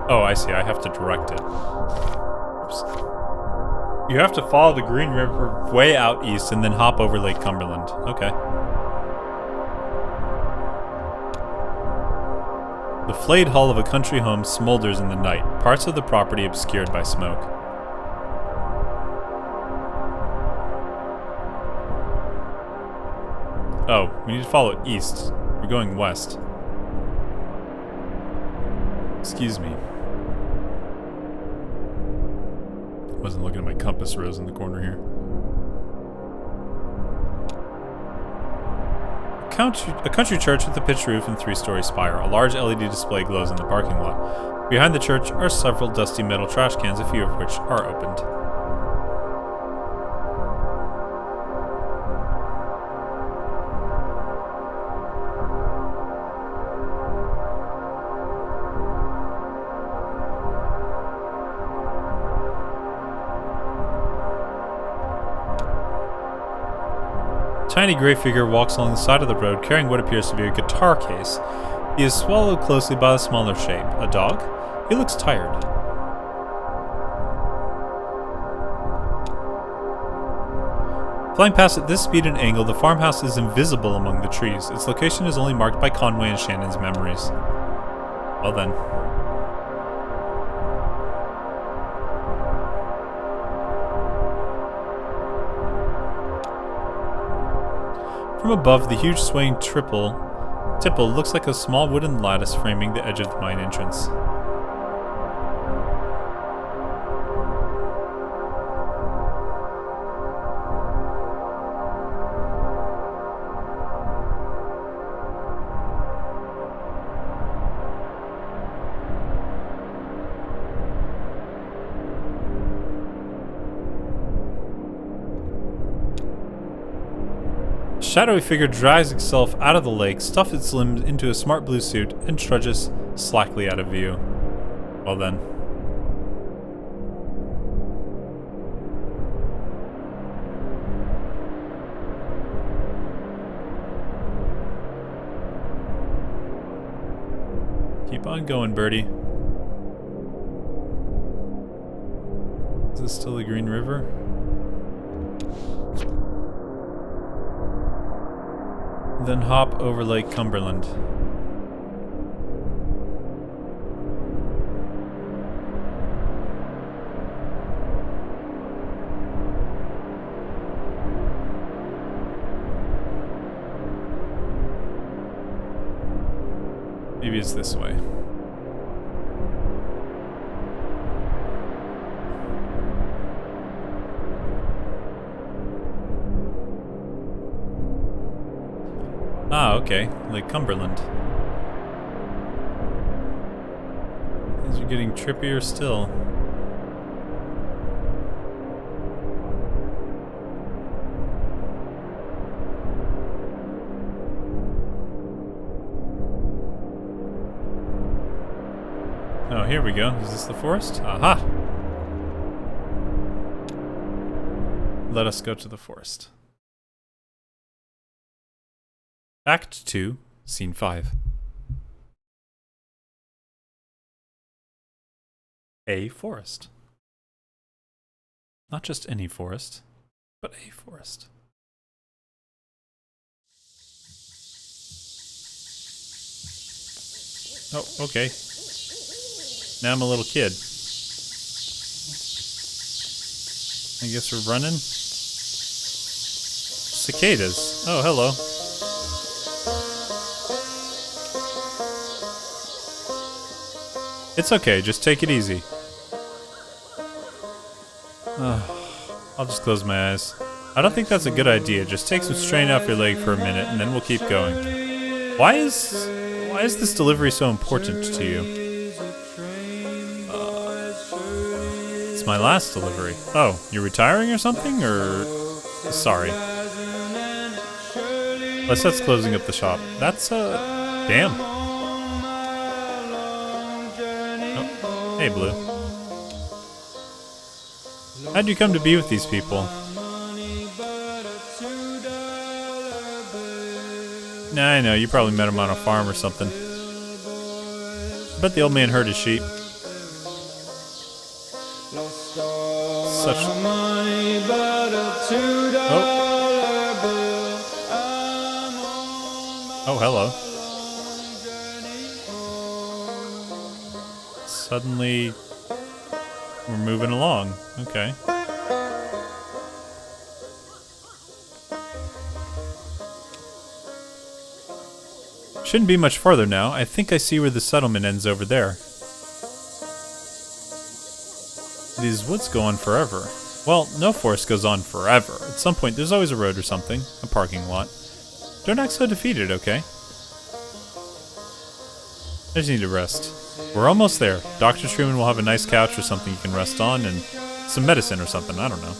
Oh, I see. I have to direct it. Oops. You have to follow the Green River way out east and then hop over Lake Cumberland. Okay. The flayed hull of a country home smolders in the night, parts of the property obscured by smoke. Oh, we need to follow it east. We're going west. Excuse me. Wasn't looking at my compass rose in the corner here. A country church with a pitched roof and 3-story spire. A large LED display glows in the parking lot. Behind the church are several dusty metal trash cans, a few of which are opened. Tiny gray figure walks along the side of the road carrying what appears to be a guitar case. He is swallowed closely by a smaller shape. A dog? He looks tired. Flying past at this speed and angle, the farmhouse is invisible among the trees. Its location is only marked by Conway and Shannon's memories. Well then. From above, the huge swaying tipple looks like a small wooden lattice framing the edge of the mine entrance. A shadowy figure drags itself out of the lake, stuffs its limbs into a smart blue suit, and trudges slackly out of view. Well then. Keep on going, birdie. Is this still the Green River? Then hop over Lake Cumberland. Maybe it's this way. Ah, okay. Lake Cumberland. Things are getting trippier still. Oh, here we go. Is this the forest? Aha! Let us go to the forest. Act 2, Scene 5. A forest. Not just any forest, but a forest. Oh, okay. Now I'm a little kid. I guess we're running. Cicadas. Oh, hello. It's okay, just take it easy. I'll just close my eyes. I don't think that's a good idea. Just take some strain off your leg for a minute and then we'll keep going. Why is this delivery so important to you? It's my last delivery. Oh, you're retiring or something? Or... sorry. That's closing up the shop. That's, damn. Oh, hey, Blue. How'd you come to be with these people? Nah, I know. You probably met him on a farm or something. I bet the old man herd his sheep. Such... Oh, hello. Suddenly, we're moving along. Okay. Shouldn't be much farther now. I think I see where the settlement ends over there. These woods go on forever. Well, no forest goes on forever. At some point, there's always a road or something. A parking lot. Don't act so defeated, okay? I just need to rest. We're almost there. Dr. Truman will have a nice couch or something you can rest on, and some medicine or something, I don't know.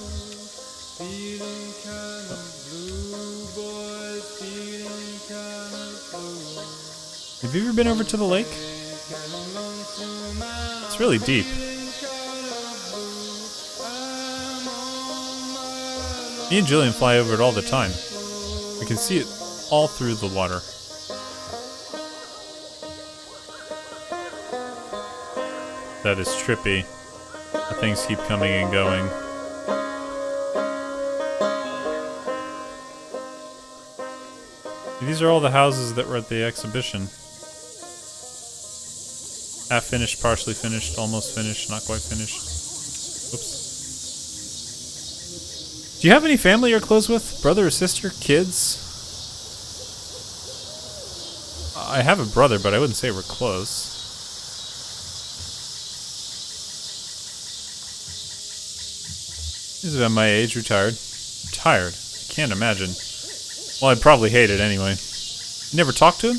Have you ever been over to the lake? It's really deep. Me and Jillian fly over it all the time. We can see it all through the water. That is trippy. The things keep coming and going. These are all the houses that were at the exhibition. Half finished, partially finished, almost finished, not quite finished. Oops. Do you have any family you're close with? Brother or sister? Kids? I have a brother, but I wouldn't say we're close. He's about my age, retired. Retired? Can't imagine. Well, I'd probably hate it anyway. You never talked to him?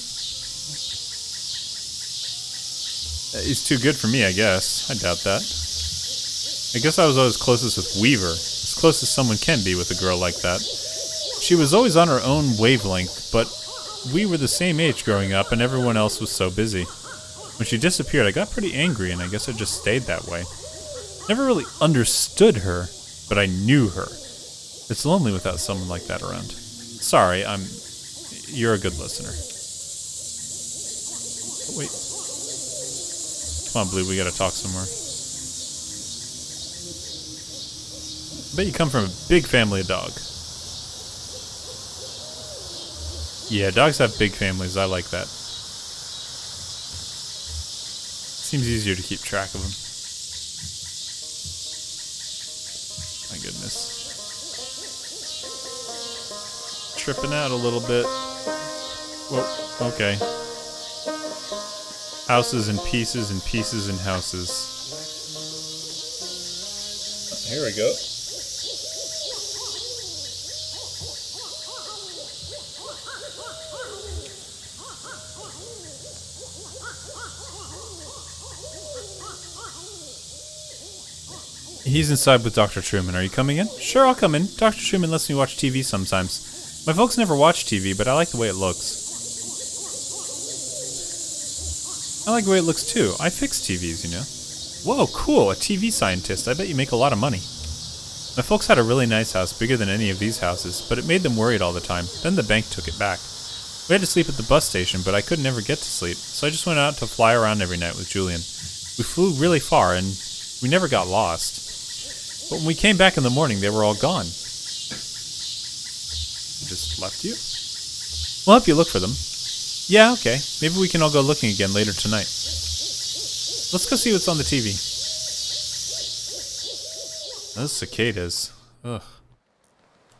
He's too good for me, I guess. I doubt that. I guess I was always closest with Weaver. As close as someone can be with a girl like that. She was always on her own wavelength, but we were the same age growing up and everyone else was so busy. When she disappeared, I got pretty angry and I guess I just stayed that way. Never really understood her, but I knew her. It's lonely without someone like that around. Sorry, you're a good listener. Wait. Come on, Blue, we gotta talk some more. I bet you come from a big family of dog. Yeah, dogs have big families. I like that. Seems easier to keep track of them. My goodness. Tripping out a little bit. Whoa, okay. Houses and pieces and pieces and houses. Here we go. He's inside with Dr. Truman. Are you coming in? Sure, I'll come in. Dr. Truman lets me watch TV sometimes. My folks never watch TV, but I like the way it looks. I like the way it looks too. I fix TVs, you know. Whoa, cool. A TV scientist. I bet you make a lot of money. My folks had a really nice house, bigger than any of these houses, but it made them worried all the time. Then the bank took it back. We had to sleep at the bus station, but I could never get to sleep, so I just went out to fly around every night with Julian. We flew really far, and we never got lost. But when we came back in the morning, they were all gone. They just left you? We'll help you look for them. Yeah, okay. Maybe we can all go looking again later tonight. Let's go see what's on the TV. Those cicadas. Ugh.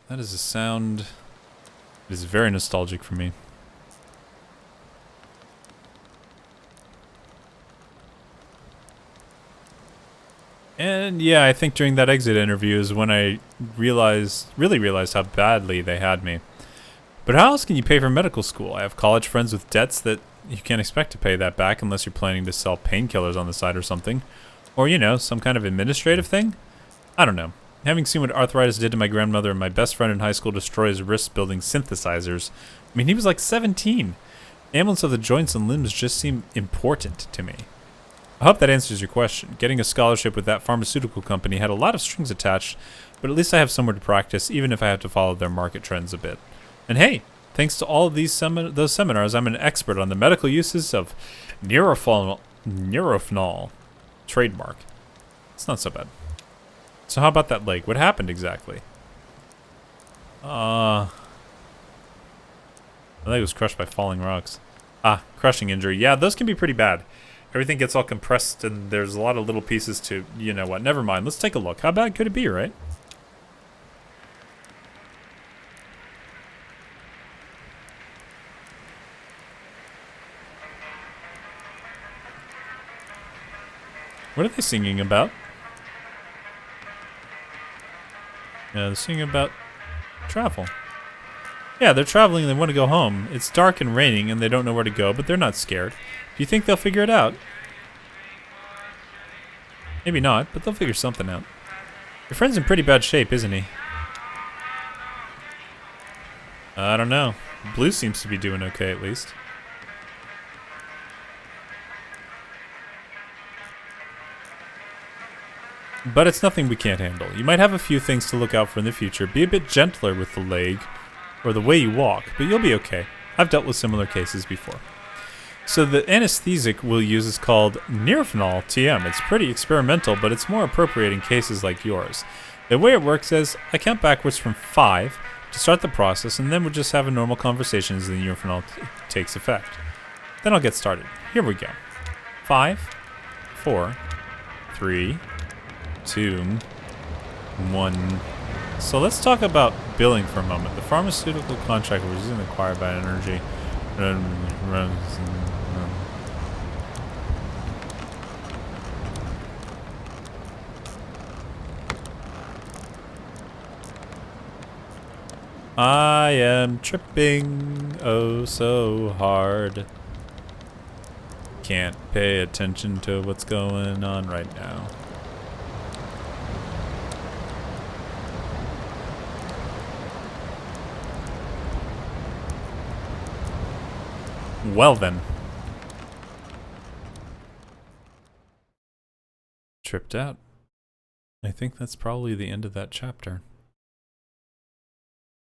That is a sound. It is very nostalgic for me. And yeah, I think during that exit interview is when I really realized how badly they had me. But how else can you pay for medical school? I have college friends with debts that you can't expect to pay that back unless you're planning to sell painkillers on the side or something. Or, you know, some kind of administrative thing? I don't know. Having seen what arthritis did to my grandmother and my best friend in high school destroy his wrists building synthesizers. I mean, he was like 17. Ailments of the joints and limbs just seem important to me. I hope that answers your question. Getting a scholarship with that pharmaceutical company had a lot of strings attached, but at least I have somewhere to practice, even if I have to follow their market trends a bit. And hey, thanks to all of those seminars, I'm an expert on the medical uses of Neurophenol. Trademark. It's not so bad. So how about that leg? What happened exactly? My leg was crushed by falling rocks. Crushing injury. Yeah, those can be pretty bad. Everything gets all compressed and there's a lot of little pieces to, you know what, never mind. Let's take a look. How bad could it be, right? What are they singing about? Yeah, they're singing about travel. Yeah, they're traveling and they want to go home. It's dark and raining and they don't know where to go, but they're not scared. Do you think they'll figure it out? Maybe not, but they'll figure something out. Your friend's in pretty bad shape, isn't he? I don't know. Blue seems to be doing okay, at least. But it's nothing we can't handle. You might have a few things to look out for in the future. Be a bit gentler with the leg, or the way you walk, but you'll be okay. I've dealt with similar cases before. So the anesthetic we'll use is called Neurophenol TM. It's pretty experimental, but it's more appropriate in cases like yours. The way it works is, I count backwards from 5 to start the process, and then we'll just have a normal conversation as the Neurophenol takes effect. Then I'll get started. Here we go. 5, 4, 3, 2, 1. So let's talk about billing for a moment. The pharmaceutical contract was using the acquired by energy. I am tripping oh so hard. Can't pay attention to what's going on right now. Well then. Tripped out. I think that's probably the end of that chapter.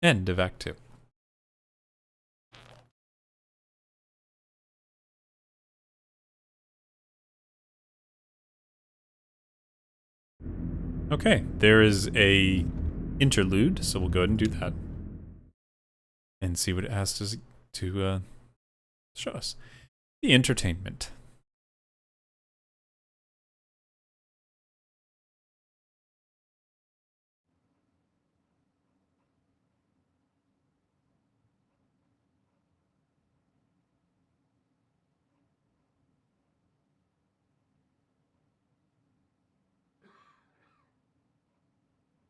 End of Act 2. Okay, there is a interlude, so we'll go ahead and do that. And see what it has to to show us the entertainment.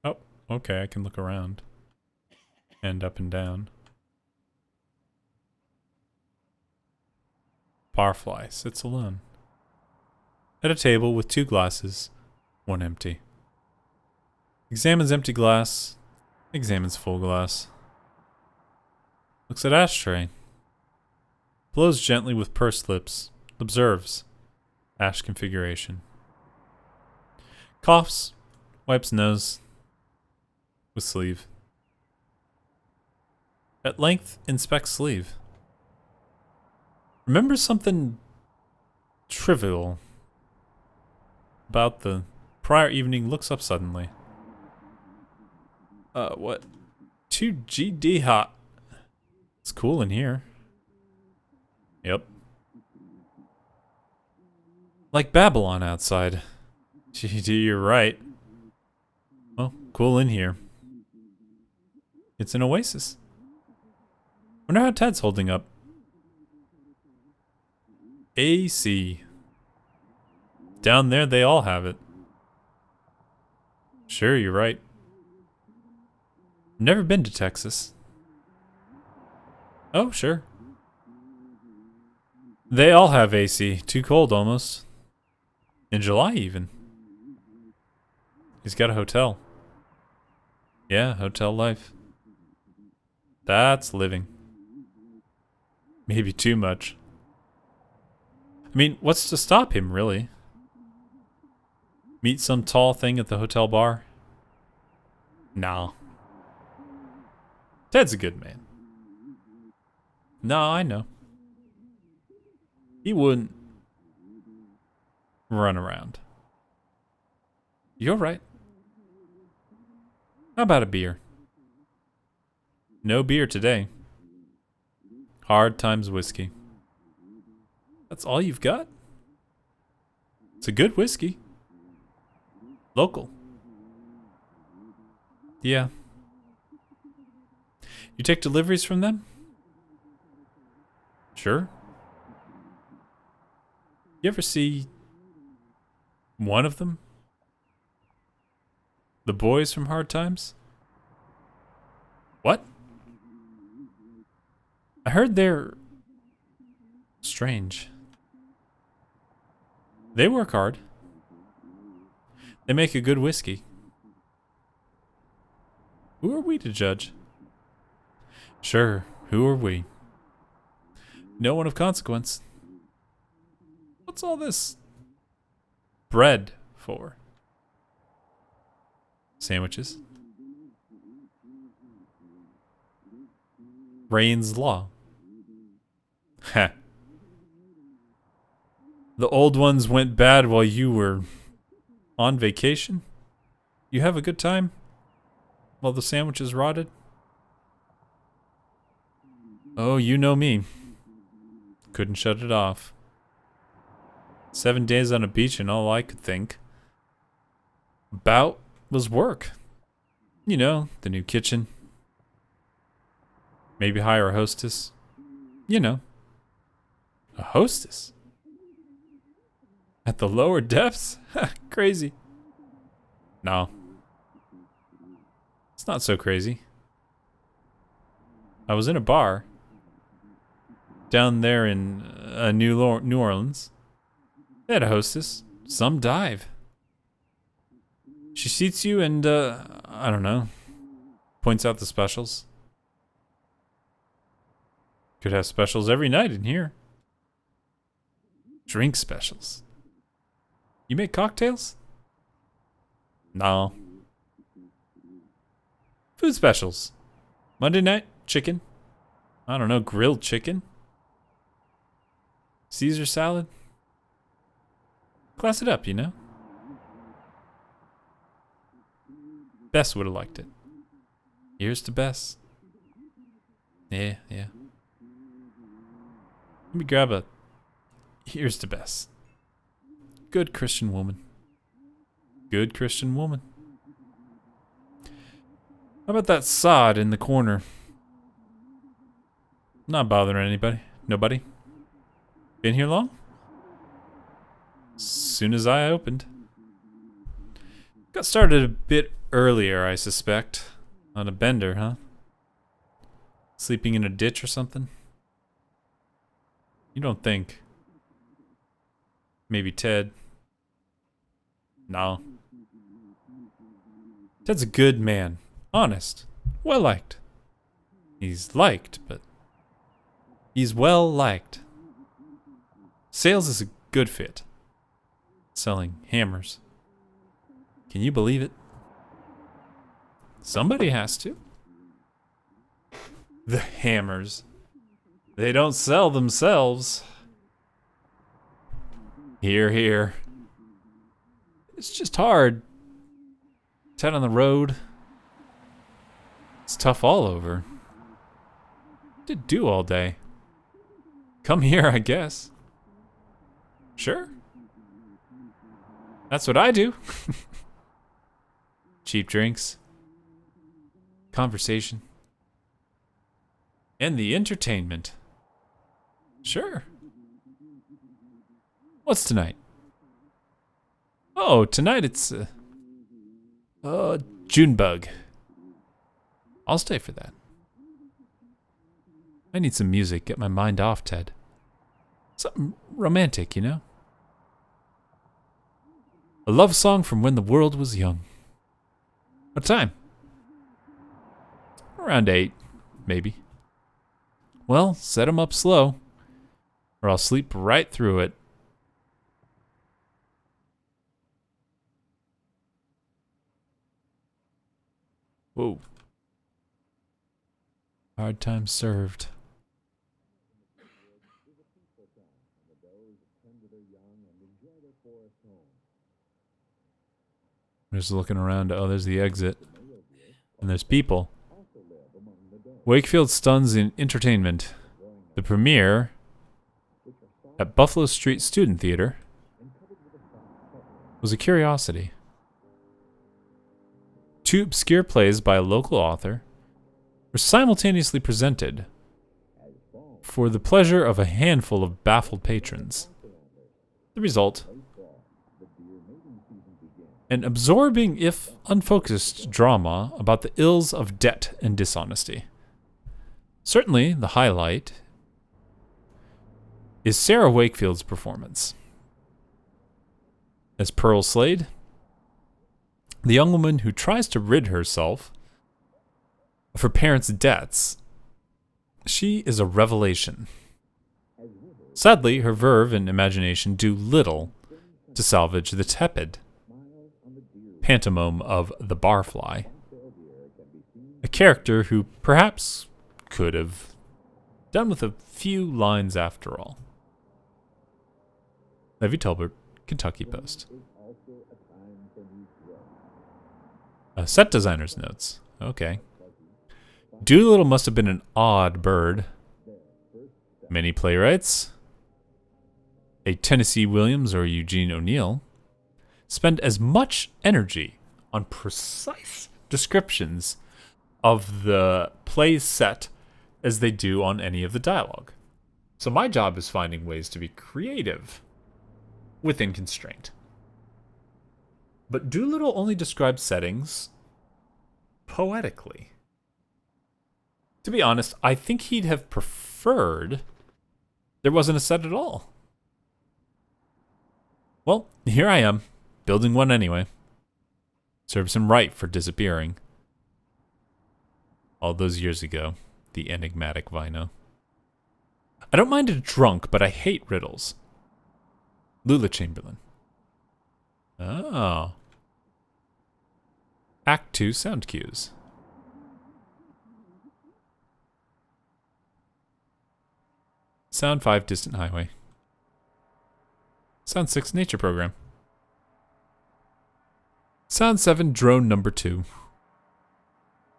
Oh, okay, I can look around. And up and down. Barfly sits alone. At a table with 2 glasses, 1 empty. Examines empty glass. Examines full glass. Looks at ashtray. Blows gently with pursed lips. Observes. Ash configuration. Coughs. Wipes nose. With sleeve. At length, inspects sleeve. Remembers something trivial about the prior evening. Looks up suddenly. What? 2 GD hot. It's cool in here. Yep. Like Babylon outside. GD, you're right. Well, cool in here. It's an oasis. Wonder how Ted's holding up. AC. Down there, they all have it. Sure, you're right. Never been to Texas. Oh, sure. They all have AC. Too cold, almost. In July, even. He's got a hotel. Yeah, hotel life. That's living. Maybe too much. I mean, what's to stop him, really? Meet some tall thing at the hotel bar? No. Ted's a good man. No, I know. He wouldn't run around. You're right. How about a beer? No beer today. Hard times whiskey. That's all you've got? It's a good whiskey. Local. Yeah. You take deliveries from them? Sure. You ever see one of them? The boys from Hard Times? What? I heard they're strange. They work hard. They make a good whiskey. Who are we to judge? Sure, who are we? No one of consequence. What's all this bread for? Sandwiches. Rain's Law. Heh. The old ones went bad while you were on vacation? You have a good time? While the sandwiches rotted? Oh, you know me. Couldn't shut it off. 7 days on a beach and all I could think about was work. You know, the new kitchen. Maybe hire a hostess. You know. A hostess? At the lower depths? Crazy. No. It's not so crazy. I was in a bar down there in New Orleans. They had a hostess. Some dive. She seats you and, I don't know, points out the specials. Could have specials every night in here. Drink specials. You make cocktails? No. Food specials. Monday night, chicken. I don't know, grilled chicken. Caesar salad. Class it up, you know? Bess would have liked it. Here's to Bess. Yeah, yeah. Let me grab a... Here's to Bess. Good Christian woman. Good Christian woman. How about that sod in the corner? Not bothering anybody. Nobody. Been here long? Soon as I opened. Got started a bit earlier, I suspect. On a bender, huh? Sleeping in a ditch or something? You don't think? Maybe Ted? No. Ted's a good man. Honest. Well liked. He's liked, but... He's well liked. Sales is a good fit. Selling hammers. Can you believe it? Somebody has to. The hammers. They don't sell themselves. Hear, hear. It's just hard. Ted on the road. It's tough all over. What did do all day? Come here, I guess. Sure. That's what I do. Cheap drinks. Conversation. And the entertainment. Sure. What's tonight? Oh, tonight it's... Junebug. I'll stay for that. I need some music, get my mind off, Ted. Something romantic, you know? A love song from when the world was young. What time? Around 8, maybe. Well, set 'em up slow, or I'll sleep right through it. Whoa. Hard time served. I'm just looking around. Oh, there's the exit. And there's people. Wakefield Stuns in Entertainment. The premiere at Buffalo Street Student Theater was a curiosity. 2 obscure plays by a local author were simultaneously presented for the pleasure of a handful of baffled patrons. The result: an absorbing, if unfocused, drama about the ills of debt and dishonesty. Certainly, the highlight is Sarah Wakefield's performance. As Pearl Slade, the young woman who tries to rid herself of her parents' debts, she is a revelation. Sadly, her verve and imagination do little to salvage the tepid pantomime of the barfly, a character who perhaps could have done with a few lines after all. Levi Tolbert, Kentucky Post. Set designer's notes. Okay. Doolittle must have been an odd bird. Many playwrights, a Tennessee Williams or Eugene O'Neill, spend as much energy on precise descriptions of the play's set as they do on any of the dialogue. So my job is finding ways to be creative within constraint. But Doolittle only describes settings poetically. To be honest, I think he'd have preferred there wasn't a set at all. Well, here I am, building one anyway. Serves him right for disappearing. All those years ago, the enigmatic Vino. I don't mind a drunk, but I hate riddles. Lula Chamberlain. Oh. Act 2 sound cues. Sound 5 Distant Highway. Sound 6 Nature Program. Sound 7 Drone Number 2.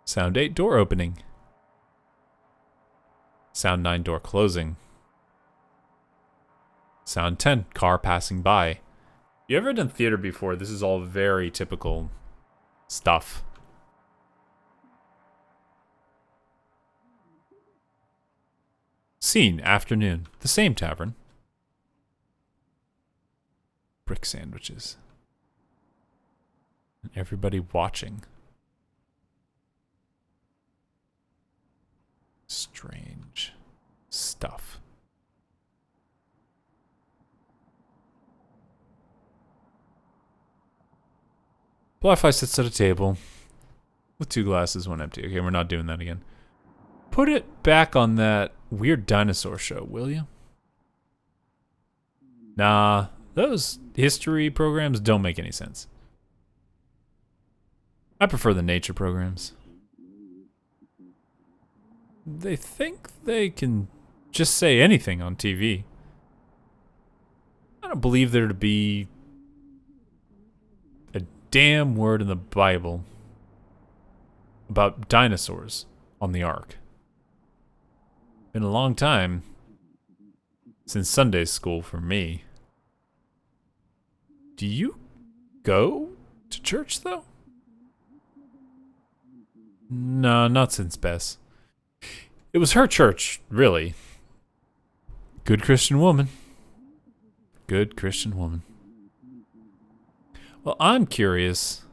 Sound 8 Door Opening. Sound 9 Door closing. Sound 10, car passing by. You ever done theater before? This is all very typical stuff. Scene, afternoon. The same tavern. Brick sandwiches. And everybody watching. Strange stuff. Bluffy sits at a table with 2 glasses, 1 empty. Okay, we're not doing that again. Put it back on that weird dinosaur show, will you? Nah, those history programs don't make any sense. I prefer the nature programs. They think they can just say anything on TV. I don't believe there to be a damn word in the Bible about dinosaurs on the Ark. Been a long time since Sunday school for me. Do you go to church, though? No, not since Bess. It was her church, really. Good Christian woman. Good Christian woman. Well, I'm curious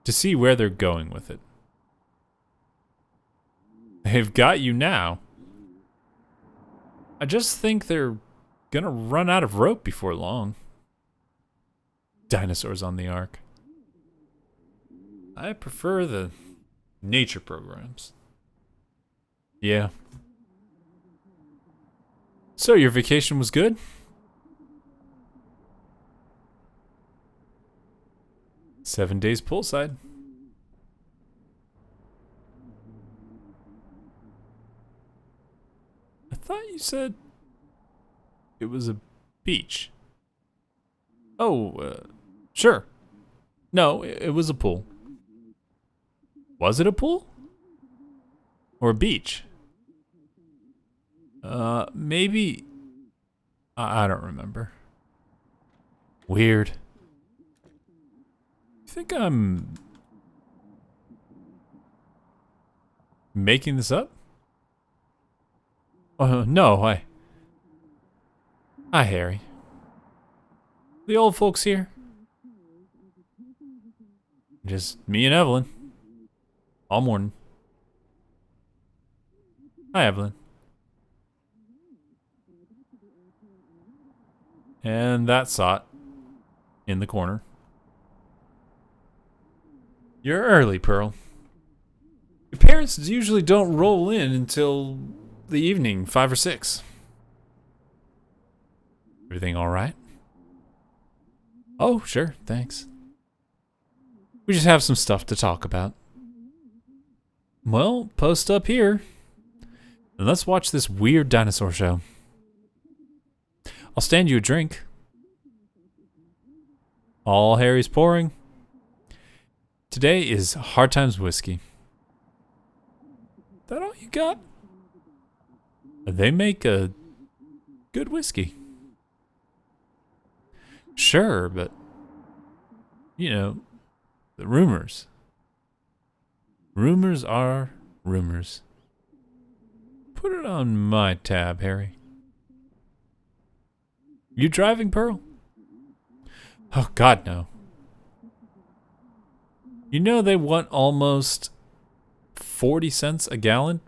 to see where they're going with it. They've got you now. I just think they're gonna run out of rope before long. Dinosaurs on the Ark. I prefer the nature programs. Yeah. So, your vacation was good? Seven days poolside. I thought you said it was a beach. Oh, sure. No, it was a pool. Was it a pool? Or a beach? Maybe. I don't remember. Weird. You think I'm making this up? No, Hi, Harry. The old folks here? Just me and Evelyn. All morning. Hi, Evelyn. And that sot in the corner. You're early, Pearl. Your parents usually don't roll in until the evening, 5 or 6. Everything all right? Oh, sure, thanks. We just have some stuff to talk about. Well, post up here. And let's watch this weird dinosaur show. I'll stand you a drink. All Harry's pouring. Today is Hard Times Whiskey. That all you got? They make a good whiskey. Sure, but you know, the rumors. Rumors are rumors. Put it on my tab, Harry. You driving, Pearl? Oh, God, no. You know they want almost 40 cents a gallon?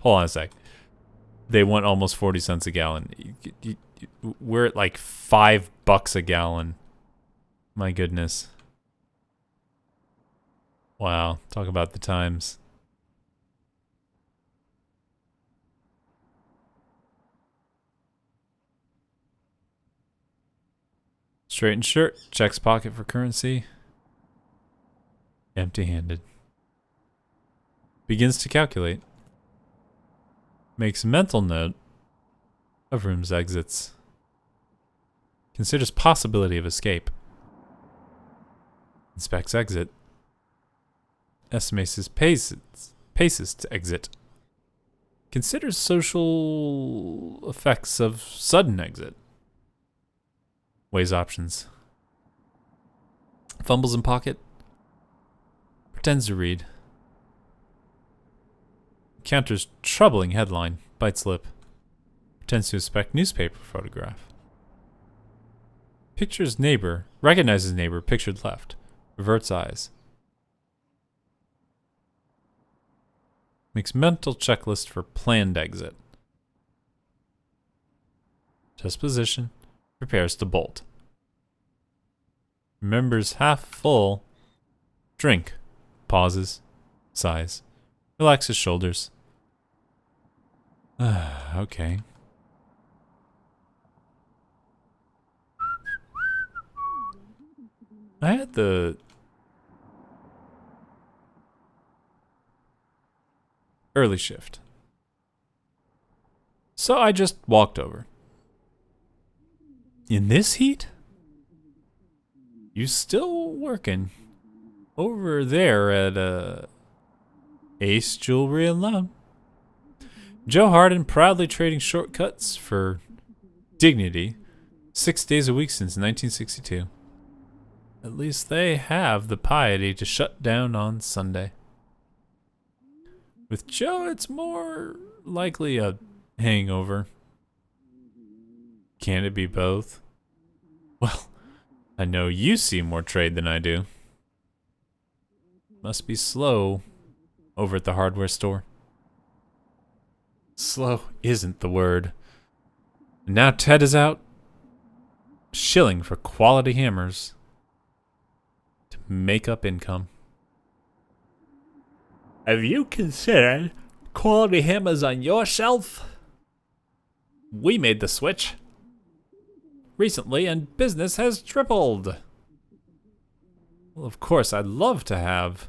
Hold on a sec. They want almost 40 cents a gallon. We're at like $5 a gallon. My goodness. Wow, talk about the times. Straightened shirt, checks pocket for currency. Empty-handed. Begins to calculate. Makes mental note of room's exits. Considers possibility of escape. Inspects exit. Estimates his paces to exit. Consider social effects of sudden exit. Weighs options. Fumbles in pocket. Pretends to read. Encounters troubling headline. Bites lip. Pretends to inspect newspaper photograph. Pictures neighbor. Recognizes neighbor. Pictured left. Reverts eyes. Makes mental checklist for planned exit. Disposition. Prepares to bolt. Remembers half full. Drink. Pauses. Sighs. Relaxes shoulders. Okay. I had the early shift, so I just walked over. In this heat? You still working over there at Ace Jewelry and Loan? Joe Harden proudly trading shortcuts for dignity 6 days a week since 1962. At least they have the piety to shut down on Sunday. With Joe, it's more likely a hangover. Can it be both? Well, I know you see more trade than I do. Must be slow over at the hardware store. Slow isn't the word. And now Ted is out, shilling for quality hammers to make up income. Have you considered quality hammers on your shelf? We made the switch recently and business has tripled. Well, of course, I'd love to have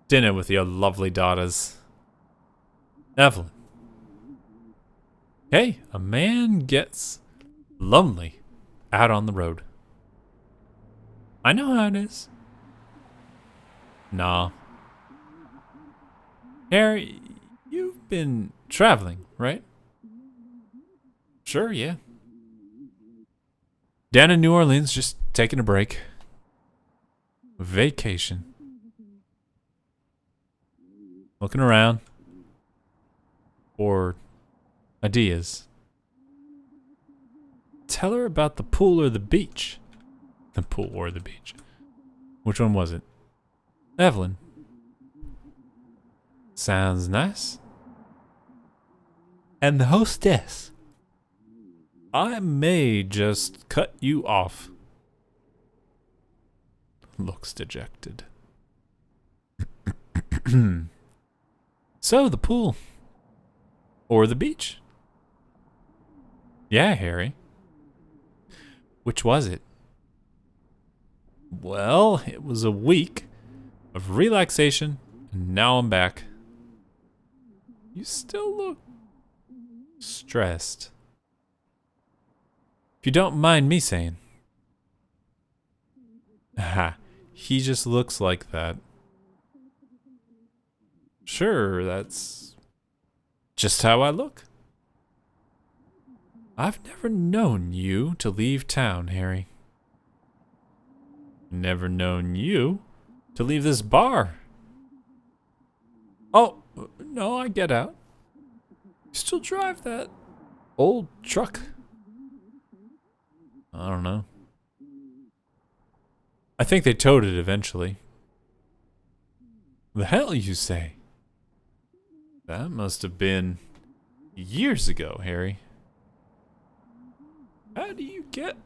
dinner with your lovely daughters. Evelyn. Hey, a man gets lonely out on the road. I know how it is. Nah. Harry, you've been traveling, right? Sure, yeah. Down in New Orleans, just taking a break. Vacation. Looking around. Or ideas. Tell her about the pool or the beach. The pool or the beach. Which one was it? Evelyn. Sounds nice. And the hostess. I may just cut you off. Looks dejected. So, the pool. Or the beach. Yeah, Harry. Which was it? Well, it was a week of relaxation, and now I'm back. You still look stressed. If you don't mind me saying. Aha, he just looks like that. Sure, that's just how I look. I've never known you to leave town, Harry. Never known you to leave this bar. Oh, no, I get out. You still drive that old truck? I don't know. I think they towed it eventually. The hell you say? That must have been years ago, Harry. How do you get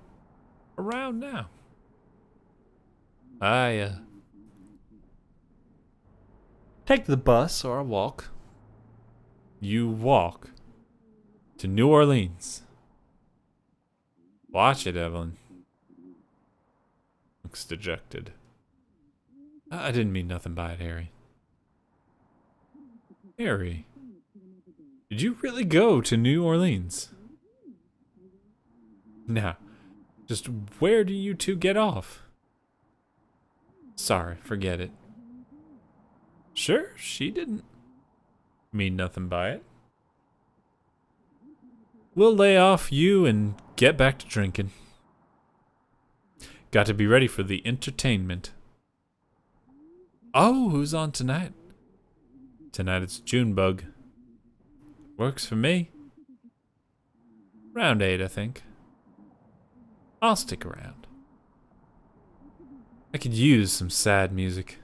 around now? I take the bus or I walk. You walk to New Orleans. Watch it, Evelyn. Looks dejected. I didn't mean nothing by it, Harry. Harry, did you really go to New Orleans? Now, just where do you two get off? Sorry, forget it. Sure, she didn't. Mean nothing by it. We'll lay off you and get back to drinking. Got to be ready for the entertainment. Oh, who's on tonight? Tonight it's Junebug. Works for me. Round 8, I think. I'll stick around. I could use some sad music.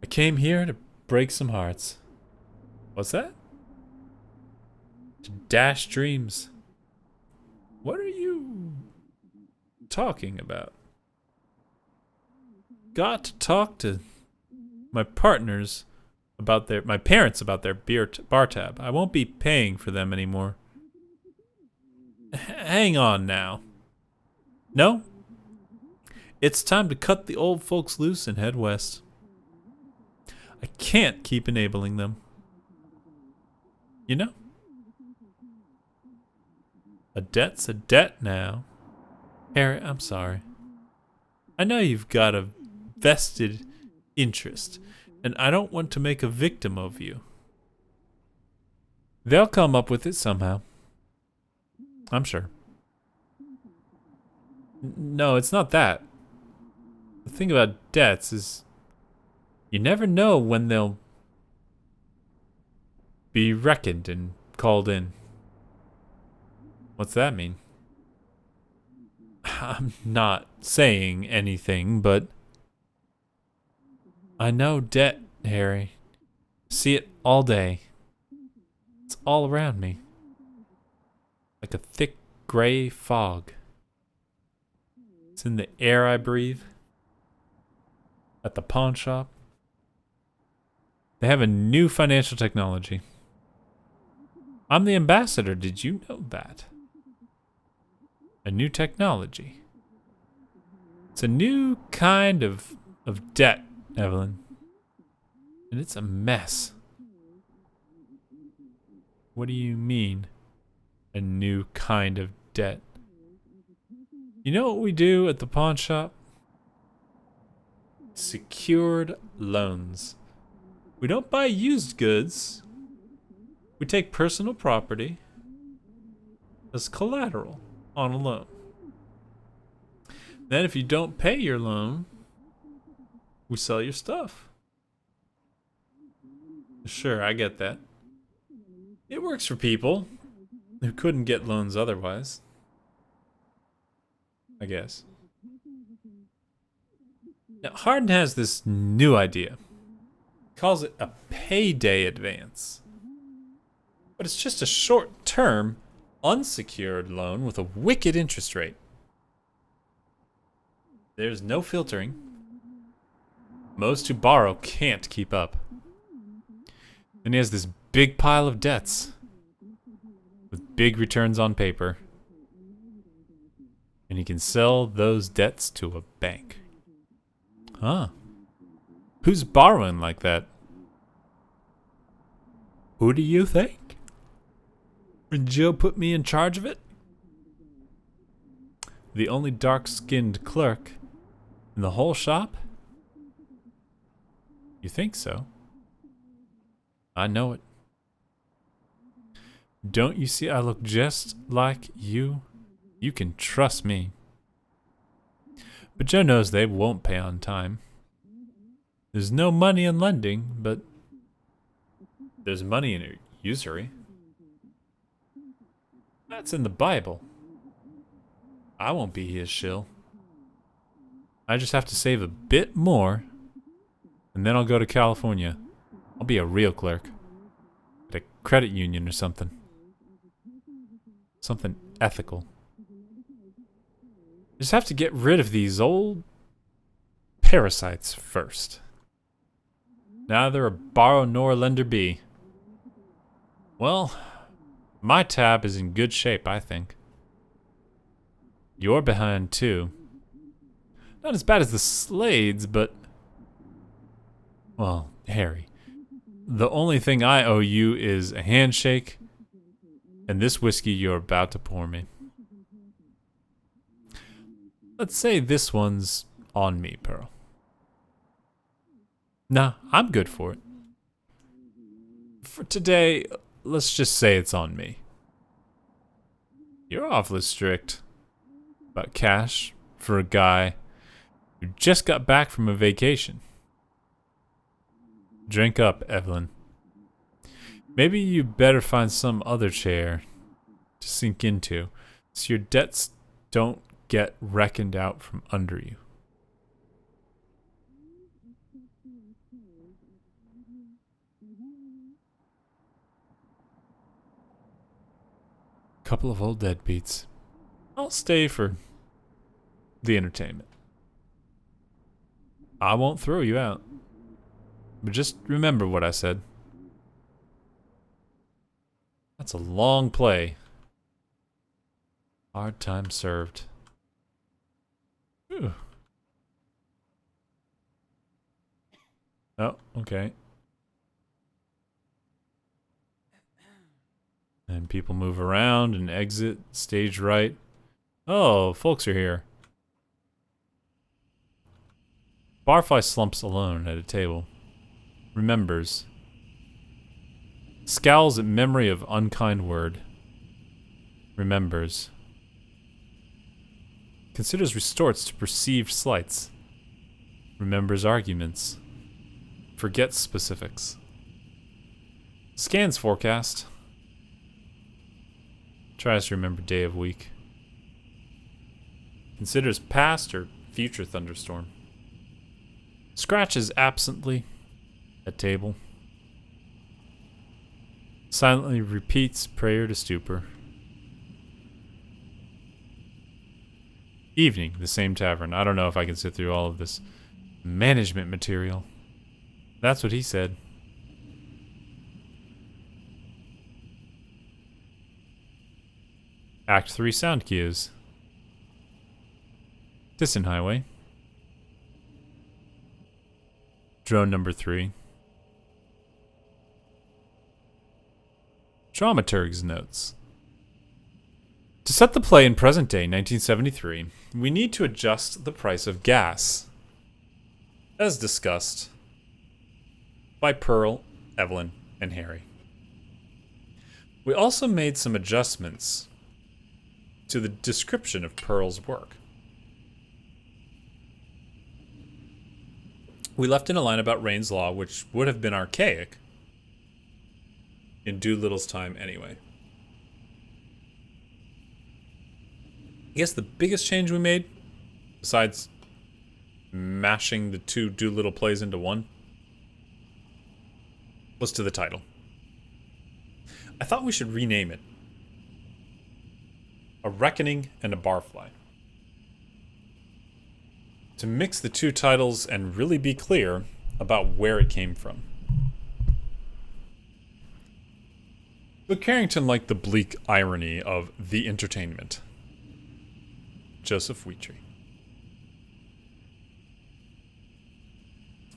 I came here to break some hearts. What's that? To dash dreams. What are you talking about? Got to talk to my partners about my parents about their bar tab. I won't be paying for them anymore. Hang on now. No? It's time to cut the old folks loose and head west. I can't keep enabling them. You know? A debt's a debt now. Harry, I'm sorry. I know you've got a vested interest, and I don't want to make a victim of you. They'll come up with it somehow. I'm sure. No, it's not that. The thing about debts is you never know when they'll be reckoned and called in. What's that mean? I'm not saying anything, but I know debt, Harry. See it all day. It's all around me. Like a thick gray fog. It's in the air I breathe. At the pawn shop. They have a new financial technology. I'm the ambassador, did you know that? A new technology. It's a new kind of debt, Evelyn. And it's a mess. What do you mean, a new kind of debt? You know what we do at the pawn shop? Secured loans. We don't buy used goods. We take personal property as collateral on a loan. Then if you don't pay your loan, we sell your stuff. Sure, I get that. It works for people who couldn't get loans otherwise. I guess. Now, Hardin has this new idea. He calls it a payday advance. But it's just a short-term, unsecured loan with a wicked interest rate. There's no filtering. Most who borrow can't keep up. And he has this big pile of debts with big returns on paper. And he can sell those debts to a bank. Huh. Who's borrowing like that? Who do you think? Did Joe put me in charge of it? The only dark-skinned clerk in the whole shop? You think so? I know it. Don't you see I look just like you? You can trust me. But Joe knows they won't pay on time. There's no money in lending, but there's money in usury. That's in the Bible. I won't be his shill. I just have to save a bit more, and then I'll go to California. I'll be a real clerk. At a credit union or something. Something ethical. Just have to get rid of these old parasites first. Neither a borrow nor a lender be. Well, my tab is in good shape, I think. You're behind, too. Not as bad as the Slades, but... Well, Harry, the only thing I owe you is a handshake and this whiskey you're about to pour me. Let's say this one's on me, Pearl. Nah, I'm good for it. For today, let's just say it's on me. You're awfully strict about cash for a guy who just got back from a vacation. Drink up, Evelyn. Maybe you better find some other chair to sink into so your debts don't get reckoned out from under you. Couple of old deadbeats. I'll stay for the entertainment. I won't throw you out. But just remember what I said. That's a long play. Hard time served. Ooh. Oh, okay. And people move around and exit stage right. Oh, folks are here. Barfly slumps alone at a table. Remembers. Scowls at memory of unkind word. Remembers. Considers restorts to perceived slights. Remembers arguments. Forgets specifics. Scans forecast. Tries to remember day of week. Considers past or future thunderstorm. Scratches absently at table. Silently repeats prayer to stupor. Evening, the same tavern. I don't know if I can sit through all of this management material. That's what he said. Act 3 sound cues. Distant highway. Drone number 3. Dramaturg's notes. To set the play in present day 1973, we need to adjust the price of gas. As discussed by Pearl, Evelyn, and Harry. We also made some adjustments to the description of Pearl's work. We left in a line about Rain's Law, which would have been archaic in Doolittle's time anyway. I guess the biggest change we made, besides mashing the two Doolittle plays into one, was to the title. I thought we should rename it A Reckoning and a Barfly. To mix the two titles and really be clear about where it came from. But Carrington liked the bleak irony of the entertainment. Joseph Wheatrey.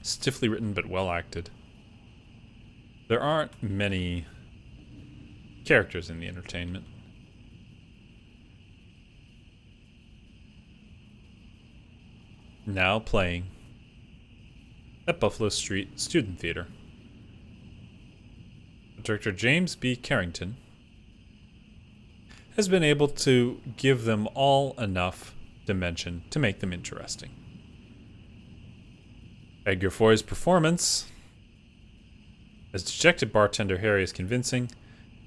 Stiffly written but well acted. There aren't many characters in the entertainment. Now playing at Buffalo Street Student Theater. Director James B. Carrington has been able to give them all enough dimension to make them interesting. Edgar Foy's performance as dejected bartender Harry is convincing.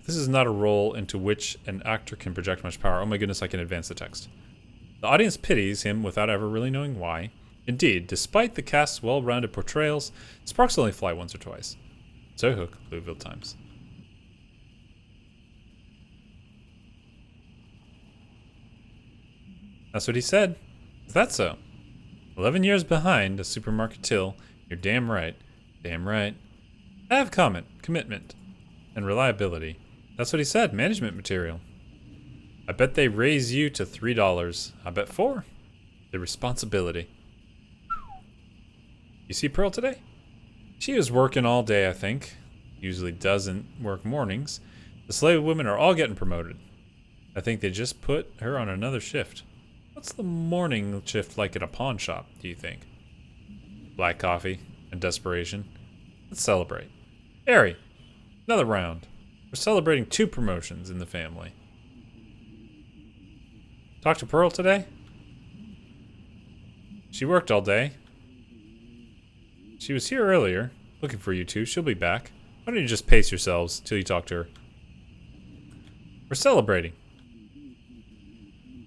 This is not a role into which an actor can project much power. Oh my goodness, I can advance the text. The audience pities him without ever really knowing why. Indeed, despite the cast's well-rounded portrayals, sparks only fly once or twice. So Hook, Louisville Times. That's what he said. Is that so? 11 years behind a supermarket till. You're damn right. Damn right. I have commitment, and reliability. That's what he said. Management material. I bet they raise you to $3. I bet $4. The responsibility. You see Pearl today? She was working all day, I think. Usually doesn't work mornings. The slave women are all getting promoted. I think they just put her on another shift. What's the morning shift like at a pawn shop, do you think? Black coffee and desperation. Let's celebrate. Harry, Another round. We're celebrating 2 promotions in the family. Talk to Pearl today? She worked all day. She was here earlier, looking for you two. She'll be back. Why don't you just pace yourselves till you talk to her? We're celebrating.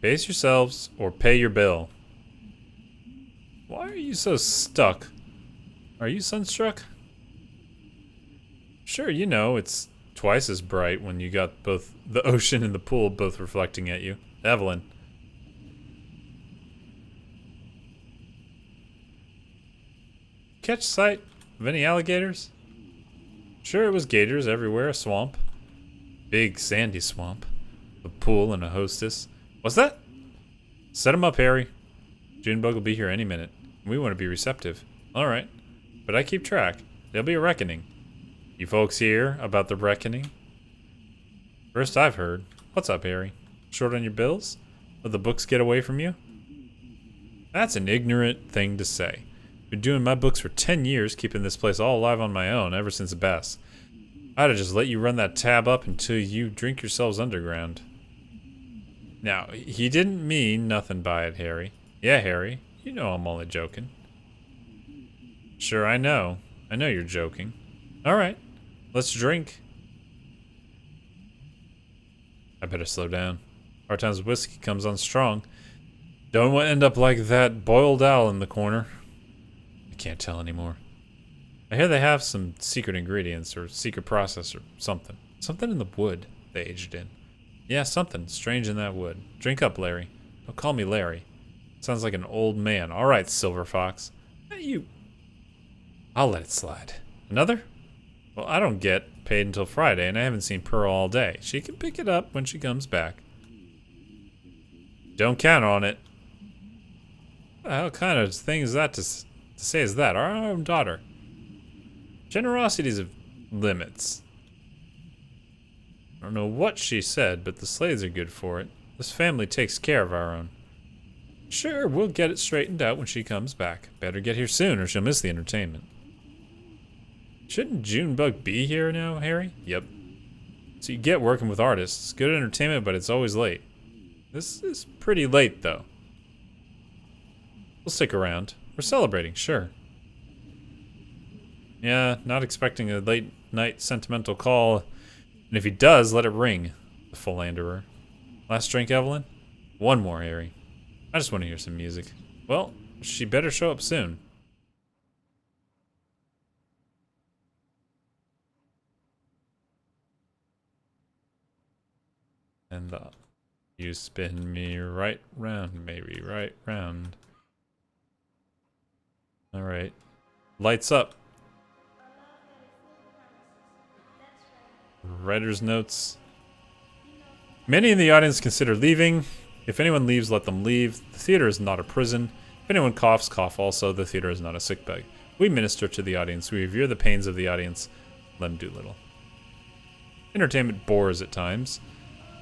Pace yourselves or pay your bill. Why are you so stuck? Are you sunstruck? Sure, you know, it's twice as bright when you got both the ocean and the pool both reflecting at you. Evelyn. Catch sight of any alligators? Sure, it was gators everywhere, a swamp. Big sandy swamp. A pool and a hostess. What's that? Set him up, Harry. Junebug will be here any minute. We want to be receptive. Alright. But I keep track. There'll be a reckoning. You folks hear about the reckoning? First I've heard. What's up, Harry? Short on your bills? Let the books get away from you? That's an ignorant thing to say. Been doing my books for 10 years, keeping this place all alive on my own ever since Bess. I'd have just let you run that tab up until you drink yourselves underground. Now, he didn't mean nothing by it, Harry. Yeah, Harry, you know I'm only joking. Sure, I know. I know you're joking. Alright, let's drink. I better slow down. Hard times with whiskey comes on strong. Don't want to end up like that boiled owl in the corner. Can't tell anymore. I hear they have some secret ingredients or secret process or something. Something in the wood they aged in. Yeah, something strange in that wood. Drink up, Larry. Don't call me Larry. Sounds like an old man. All right, Silver Fox. Hey, I'll let it slide. Another? Well, I don't get paid until Friday, and I haven't seen Pearl all day. She can pick it up when she comes back. Don't count on it. What kind of thing is that to say is that? Our own daughter. Generosity's of limits. I don't know what she said, but the Slades are good for it. This family takes care of our own. Sure, we'll get it straightened out when she comes back. Better get here soon or she'll miss the entertainment. Shouldn't Junebug be here now, Harry? Yep. So you get working with artists. Good entertainment, but it's always late. This is pretty late, though. We'll stick around. We're celebrating, sure. Yeah, not expecting a late night sentimental call. And if he does, let it ring. The philanderer. Last drink, Evelyn? One more, Harry. I just want to hear some music. Well, she better show up soon. And you spin me right round, maybe right round. Alright. Lights up. Writer's notes. Many in the audience consider leaving. If anyone leaves, let them leave. The theater is not a prison. If anyone coughs, cough also. The theater is not a sickbag. We minister to the audience. We revere the pains of the audience. Lem Doolittle. Entertainment bores at times.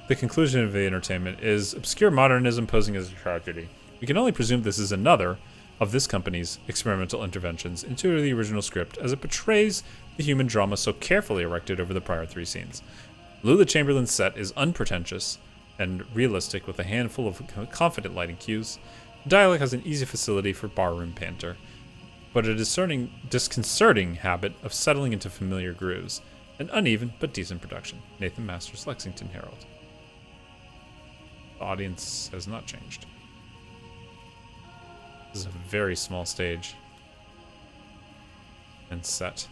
The conclusion of the entertainment is obscure modernism posing as a tragedy. We can only presume this is another of this company's experimental interventions into the original script as it portrays the human drama so carefully erected over the prior 3 scenes. Lula Chamberlain's set is unpretentious and realistic with a handful of confident lighting cues. Dialogue has an easy facility for barroom banter, but a disconcerting habit of settling into familiar grooves. An uneven but decent production. Nathan Masters, Lexington Herald. The audience has not changed. This is a very small stage. And set.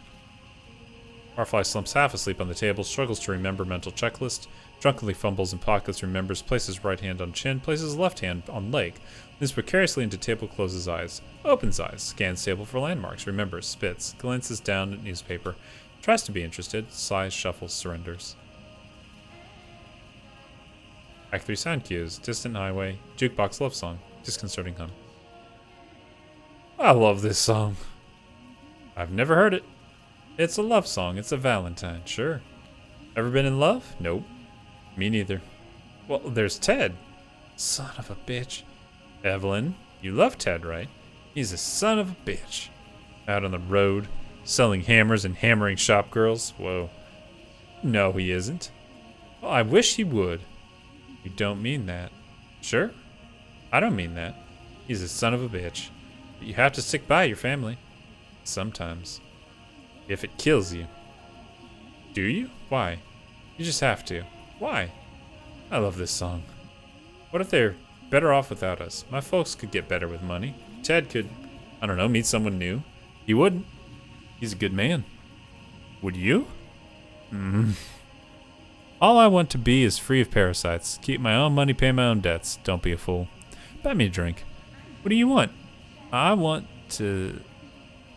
Barfly slumps half asleep on the table, struggles to remember mental checklist, drunkenly fumbles in pockets, remembers, places right hand on chin, places left hand on leg, moves precariously into table, closes eyes, opens eyes, scans table for landmarks, remembers, spits, glances down at newspaper, tries to be interested, sighs, shuffles, surrenders. Act 3 sound cues, distant highway, jukebox love song, disconcerting hum. I love this song. I've never heard it. It's a love song. It's a Valentine, sure. Ever been in love? Nope. Me neither. Well, there's Ted. Son of a bitch. Evelyn, you love Ted, right? He's a son of a bitch. Out on the road, selling hammers and hammering shop girls. Whoa. No, he isn't. Well, I wish he would. You don't mean that. Sure? I don't mean that. He's a son of a bitch. But you have to stick by your family. Sometimes. If it kills you. Do you? Why? You just have to. Why? I love this song. What if they're better off without us? My folks could get better with money. Ted could, I don't know, meet someone new. He wouldn't. He's a good man. Would you? All I want to be is free of parasites. Keep my own money, pay my own debts. Don't be a fool. Buy me a drink. What do you want? I want to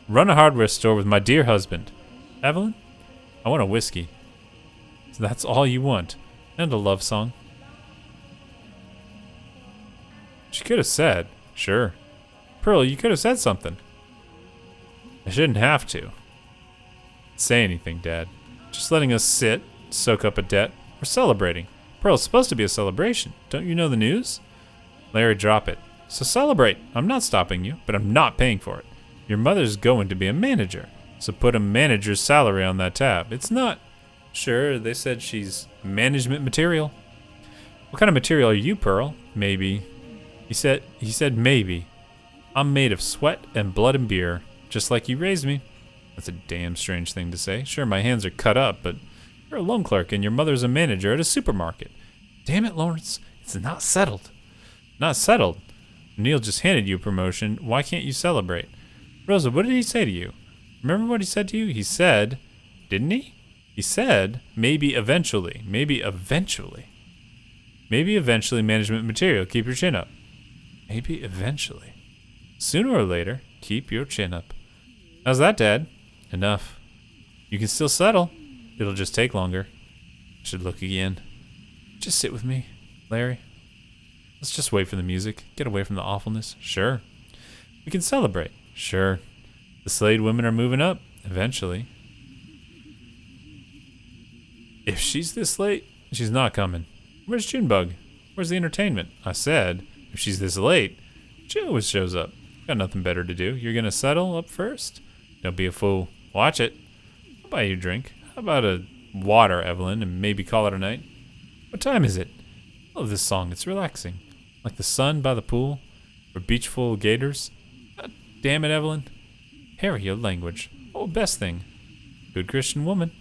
run a hardware store with my dear husband. Evelyn? I want a whiskey. So that's all you want. And a love song. She could have said, sure. Pearl, you could have said something. I shouldn't have to. Say anything, Dad. Just letting us sit, soak up a debt. We're celebrating. Pearl, it's supposed to be a celebration. Don't you know the news? Larry, drop it. So celebrate. I'm not stopping you, but I'm not paying for it. Your mother's going to be a manager, so put a manager's salary on that tab. It's not. Sure, they said she's management material. What kind of material are you, Pearl? Maybe. He said maybe. I'm made of sweat and blood and beer, just like you raised me. That's a damn strange thing to say. Sure, my hands are cut up, but you're a loan clerk and your mother's a manager at a supermarket. Damn it, Lawrence. It's not settled. Not settled? Neil just handed you a promotion. Why can't you celebrate? Rosa, what did he say to you? Remember what he said to you? He said, didn't he? He said, maybe eventually. Maybe eventually. Maybe eventually management material. Keep your chin up. Maybe eventually. Sooner or later, keep your chin up. How's that, Dad? Enough. You can still settle. It'll just take longer. I should look again. Just sit with me, Larry. Let's just wait for the music. Get away from the awfulness. Sure. We can celebrate. Sure. The Slade women are moving up. Eventually. If she's this late, she's not coming. Where's Junebug? Where's the entertainment? I said, if she's this late, she always shows up. Got nothing better to do. You're gonna settle up first? Don't be a fool. Watch it. I'll buy you a drink. How about a water, Evelyn, and maybe call it a night? What time is it? I love this song. It's relaxing. Like the sun by the pool, or beach full of gators. God damn it, Evelyn. Harry, your language. Oh, best thing. Good Christian woman.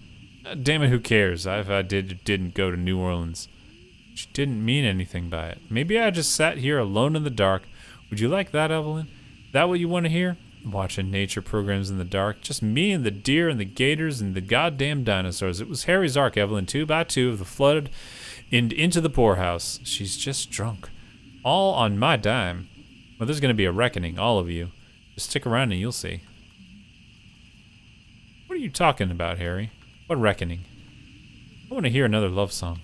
God damn it, who cares? If I did or didn't go to New Orleans. She didn't mean anything by it. Maybe I just sat here alone in the dark. Would you like that, Evelyn? That what you want to hear? Watching nature programs in the dark. Just me and the deer and the gators and the goddamn dinosaurs. It was Harry's Ark, Evelyn, 2 by 2 of the flooded and into the poorhouse. She's just drunk. All on my dime. Well, there's going to be a reckoning, all of you. Just stick around and you'll see. What are you talking about, Harry? What reckoning? I want to hear another love song.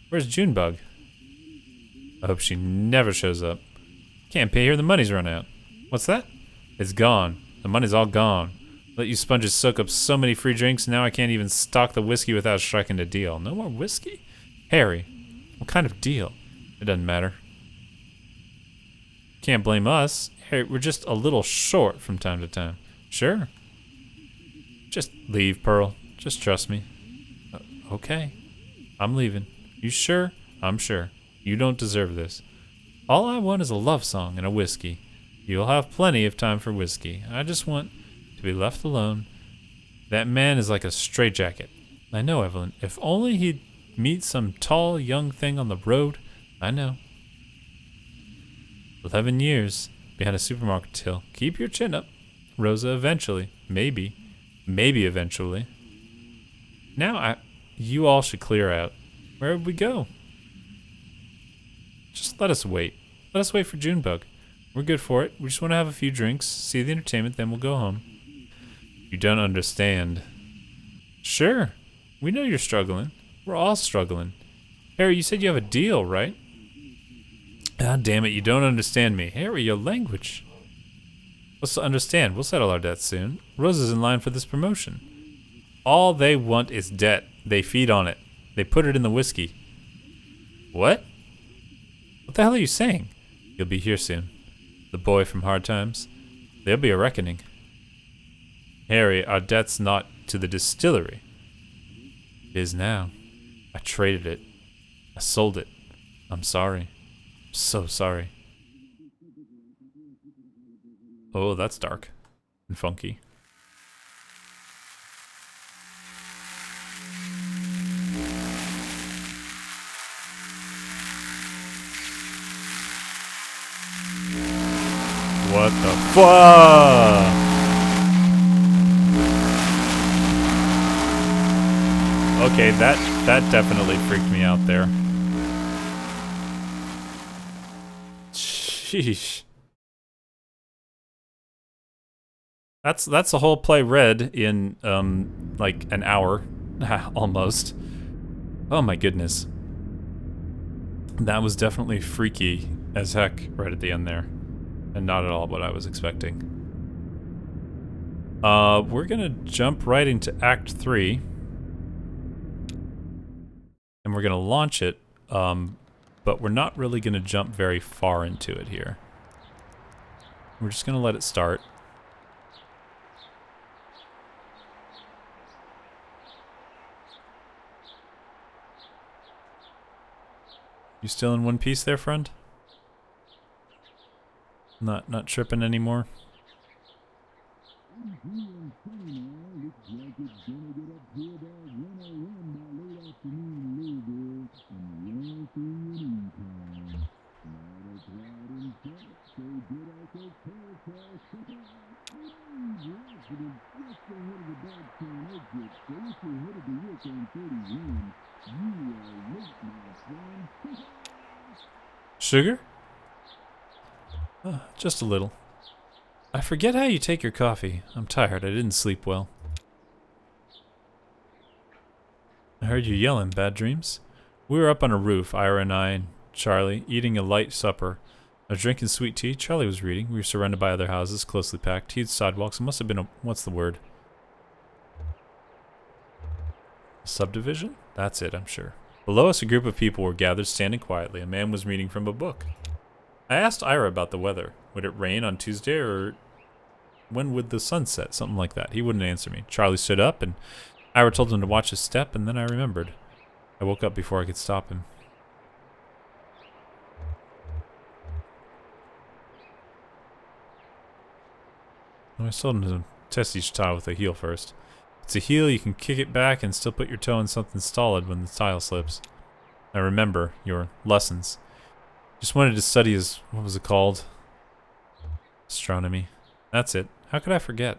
Where's Junebug? I hope she never shows up. Can't pay her, the money's run out. What's that? It's gone. The money's all gone. Let you sponges soak up so many free drinks, now I can't even stock the whiskey without striking a deal. No more whiskey? Harry, what kind of deal? It doesn't matter. Can't blame us. Harry, we're just a little short from time to time. Sure. Just leave, Pearl. Just trust me. Okay. I'm leaving. You sure? I'm sure. You don't deserve this. All I want is a love song and a whiskey. You'll have plenty of time for whiskey. I just want to be left alone. That man is like a straitjacket. I know, Evelyn. If only he'd meet some tall young thing on the road. I know. 11 years behind a supermarket till. Keep your chin up. Rosa, eventually. Maybe. Maybe eventually. Now you all should clear out. Where would we go? Just let us wait. Let us wait for Junebug. We're good for it. We just want to have a few drinks, see the entertainment, then we'll go home. You don't understand. Sure. We know you're struggling. We're all struggling. Harry, you said you have a deal, right? Ah, damn it, you don't understand me. Harry, your language. Let's understand. We'll settle our debts soon. Rosa's in line for this promotion. All they want is debt. They feed on it. They put it in the whiskey. What? What the hell are you saying? You'll be here soon. The boy from Hard Times. There'll be a reckoning. Harry, our debt's not to the distillery. It is now. I traded it. I sold it. I'm sorry. I'm so sorry. Oh, that's dark and funky. What the fuck? Okay, that definitely freaked me out there. Sheesh. That's the whole play read in like an hour almost. Oh my goodness. That was definitely freaky as heck right at the end there. And not at all what I was expecting. We're gonna jump right into Act 3. And we're gonna launch it, but we're not really gonna jump very far into it here. We're just gonna let it start. You still in one piece there, friend? Not tripping anymore? Sugar? Just a little. I forget how you take your coffee. I'm tired. I didn't sleep well. I heard you yelling. Bad dreams? We were up on a roof, Ira and I and Charlie, eating a light supper. I was drinking sweet tea. Charlie was reading. We were surrounded by other houses, closely packed. Huge sidewalks. It must have been a... what's the word? Subdivision? That's it, I'm sure. Below us, a group of people were gathered, standing quietly. A man was reading from a book. I asked Ira about the weather. Would it rain on Tuesday, or when would the sun set? Something like that. He wouldn't answer me. Charlie stood up, and Ira told him to watch his step, and then I remembered. I woke up before I could stop him. I told him to test each tile with a heel first. If it's a heel, you can kick it back and still put your toe in something solid when the tile slips. I remember your lessons. Just wanted to study his, what was it called? Astronomy. That's it. How could I forget?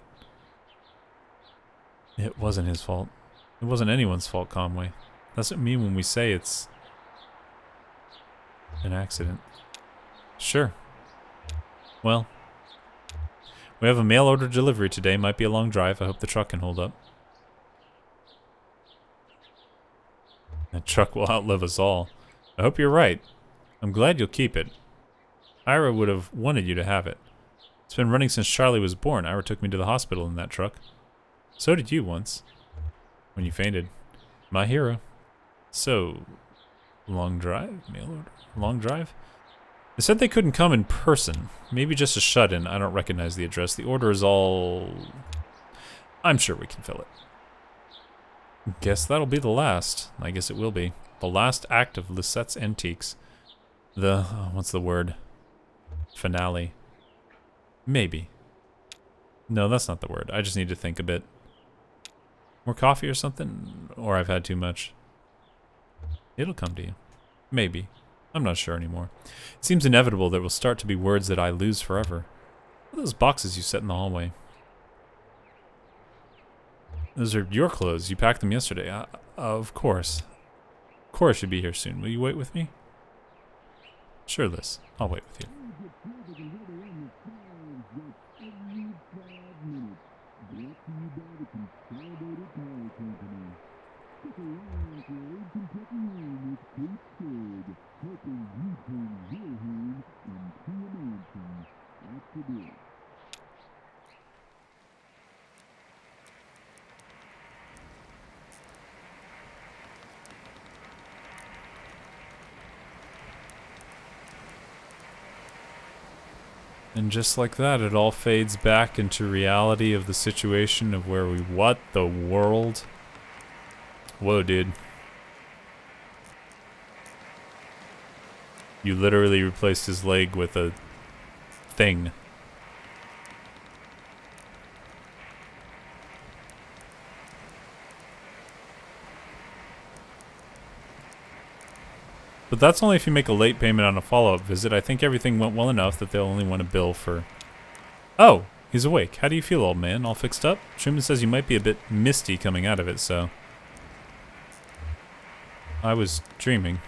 It wasn't his fault. It wasn't anyone's fault, Conway. That's what I mean when we say it's an accident. Sure. Well, we have a mail order delivery today. Might be a long drive. I hope the truck can hold up. That truck will outlive us all. I hope you're right. I'm glad you'll keep it. Ira would have wanted you to have it. It's been running since Charlie was born. Ira took me to the hospital in that truck. So did you once. When you fainted. My hero. So, long drive? Mail order? Long drive? They said they couldn't come in person. Maybe just a shut-in. I don't recognize the address. The order is all... I'm sure we can fill it. Guess that'll be the last. I guess it will be. The last act of Lisette's Antiques. The... what's the word? Finale. Maybe. No, that's not the word. I just need to think a bit. More coffee or something? Or I've had too much. It'll come to you. Maybe. I'm not sure anymore. It seems inevitable there will start to be words that I lose forever. What are those boxes you set in the hallway? Those are your clothes. You packed them yesterday. Of course. Of course you'll be here soon. Will you wait with me? Sure, Liz. I'll wait with you. And just like that, it all fades back into reality of the situation of where we... What the world? Whoa, dude. You literally replaced his leg with a thing. But that's only if you make a late payment on a follow-up visit. I think everything went well enough that they'll only want to bill for... Oh, he's awake. How do you feel, old man? All fixed up? Truman says you might be a bit misty coming out of it, so... I was dreaming.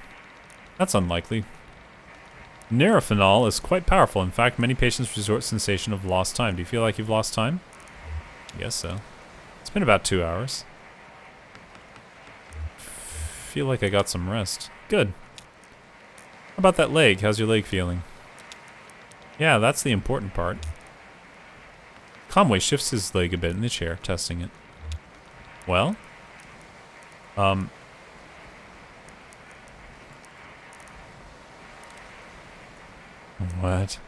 That's unlikely. Nerophenol is quite powerful. In fact, many patients resort to sensation of lost time. Do you feel like you've lost time? Yes, so. It's been about 2 hours. Feel like I got some rest. Good. How about that leg? How's your leg feeling? Yeah, that's the important part. Conway shifts his leg a bit in the chair, testing it. Well? What?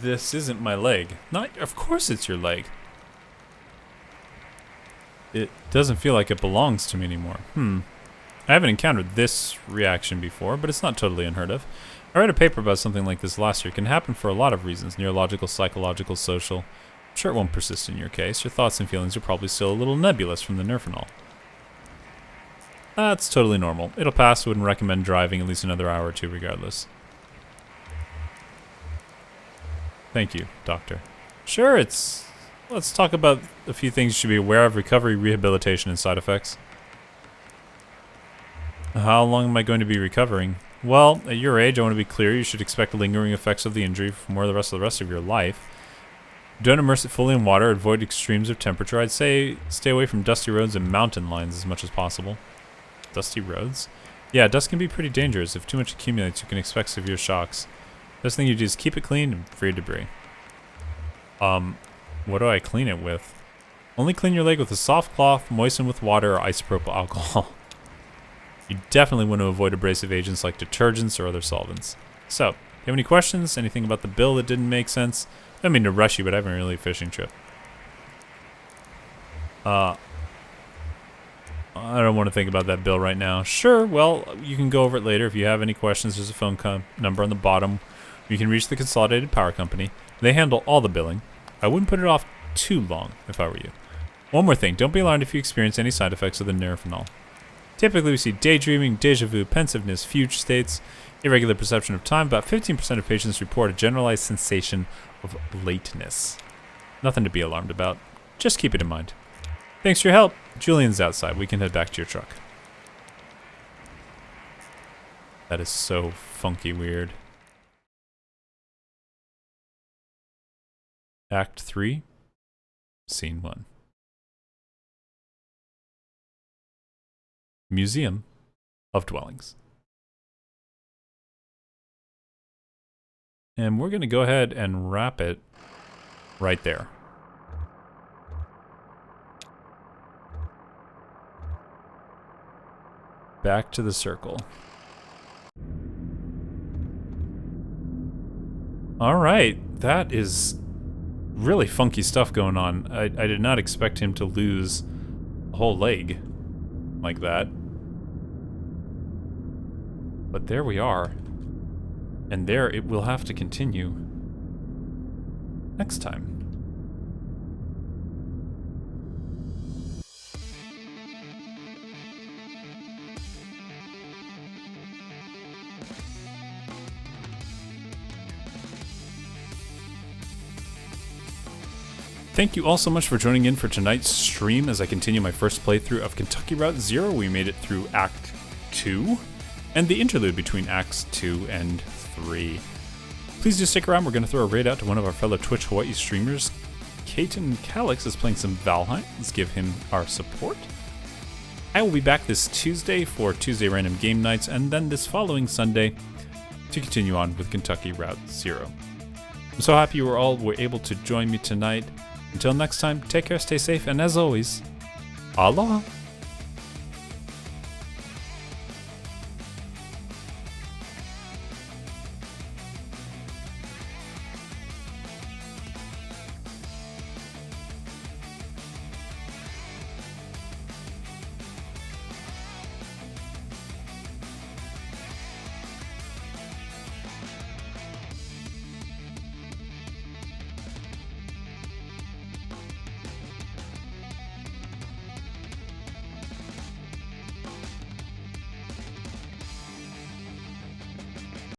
This isn't my leg. Not, of course it's your leg. It doesn't feel like it belongs to me anymore. I haven't encountered this reaction before, but it's not totally unheard of. I read a paper about something like this last year. It can happen for a lot of reasons. Neurological, psychological, social. I'm sure it won't persist in your case. Your thoughts and feelings are probably still a little nebulous from the Nerfenol. That's totally normal. It'll pass. Wouldn't recommend driving at least another hour or two regardless. Thank you, doctor. Sure, let's talk about a few things you should be aware of: recovery, rehabilitation, and side effects. How long am I going to be recovering? Well, at your age, I want to be clear, you should expect lingering effects of the injury for more the rest of your life. Don't immerse it fully in water, avoid extremes of temperature. I'd say stay away from dusty roads and mountain lines as much as possible. Dusty roads? Yeah, dust can be pretty dangerous. If too much accumulates, you can expect severe shocks. Best thing you do is keep it clean and free of debris. What do I clean it with? Only clean your leg with a soft cloth, moisten with water or isopropyl alcohol. You definitely want to avoid abrasive agents like detergents or other solvents. So, do you have any questions? Anything about the bill that didn't make sense? I don't mean to rush you, but I have a really fishing trip. I don't want to think about that bill right now. Sure, well, you can go over it later. If you have any questions, there's a phone number on the bottom. You can reach the Consolidated Power Company. They handle all the billing. I wouldn't put it off too long if I were you. One more thing, don't be alarmed if you experience any side effects of the Nerfenol. Typically we see daydreaming, deja vu, pensiveness, fugue states, irregular perception of time. About 15% of patients report a generalized sensation of lateness. Nothing to be alarmed about. Just keep it in mind. Thanks for your help. Julian's outside. We can head back to your truck. That is so funky weird. Act 3, Scene 1. Museum of Dwellings. And we're going to go ahead and wrap it right there. Back to the circle. All right, that is really funky stuff going on. I did not expect him to lose a whole leg like that. But there we are. And there it will have to continue next time. Thank you all so much for joining in for tonight's stream as I continue my first playthrough of Kentucky Route Zero. We made it through Act 2 and the interlude between Acts 2 and 3. Please do stick around. We're going to throw a raid out to one of our fellow Twitch Hawaii streamers. Caton Calix is playing some Valheim. Let's give him our support. I will be back this Tuesday for Tuesday Random Game Nights, and then this following Sunday to continue on with Kentucky Route Zero. I'm so happy you all were able to join me tonight. Until next time, take care, stay safe, and as always, aloha!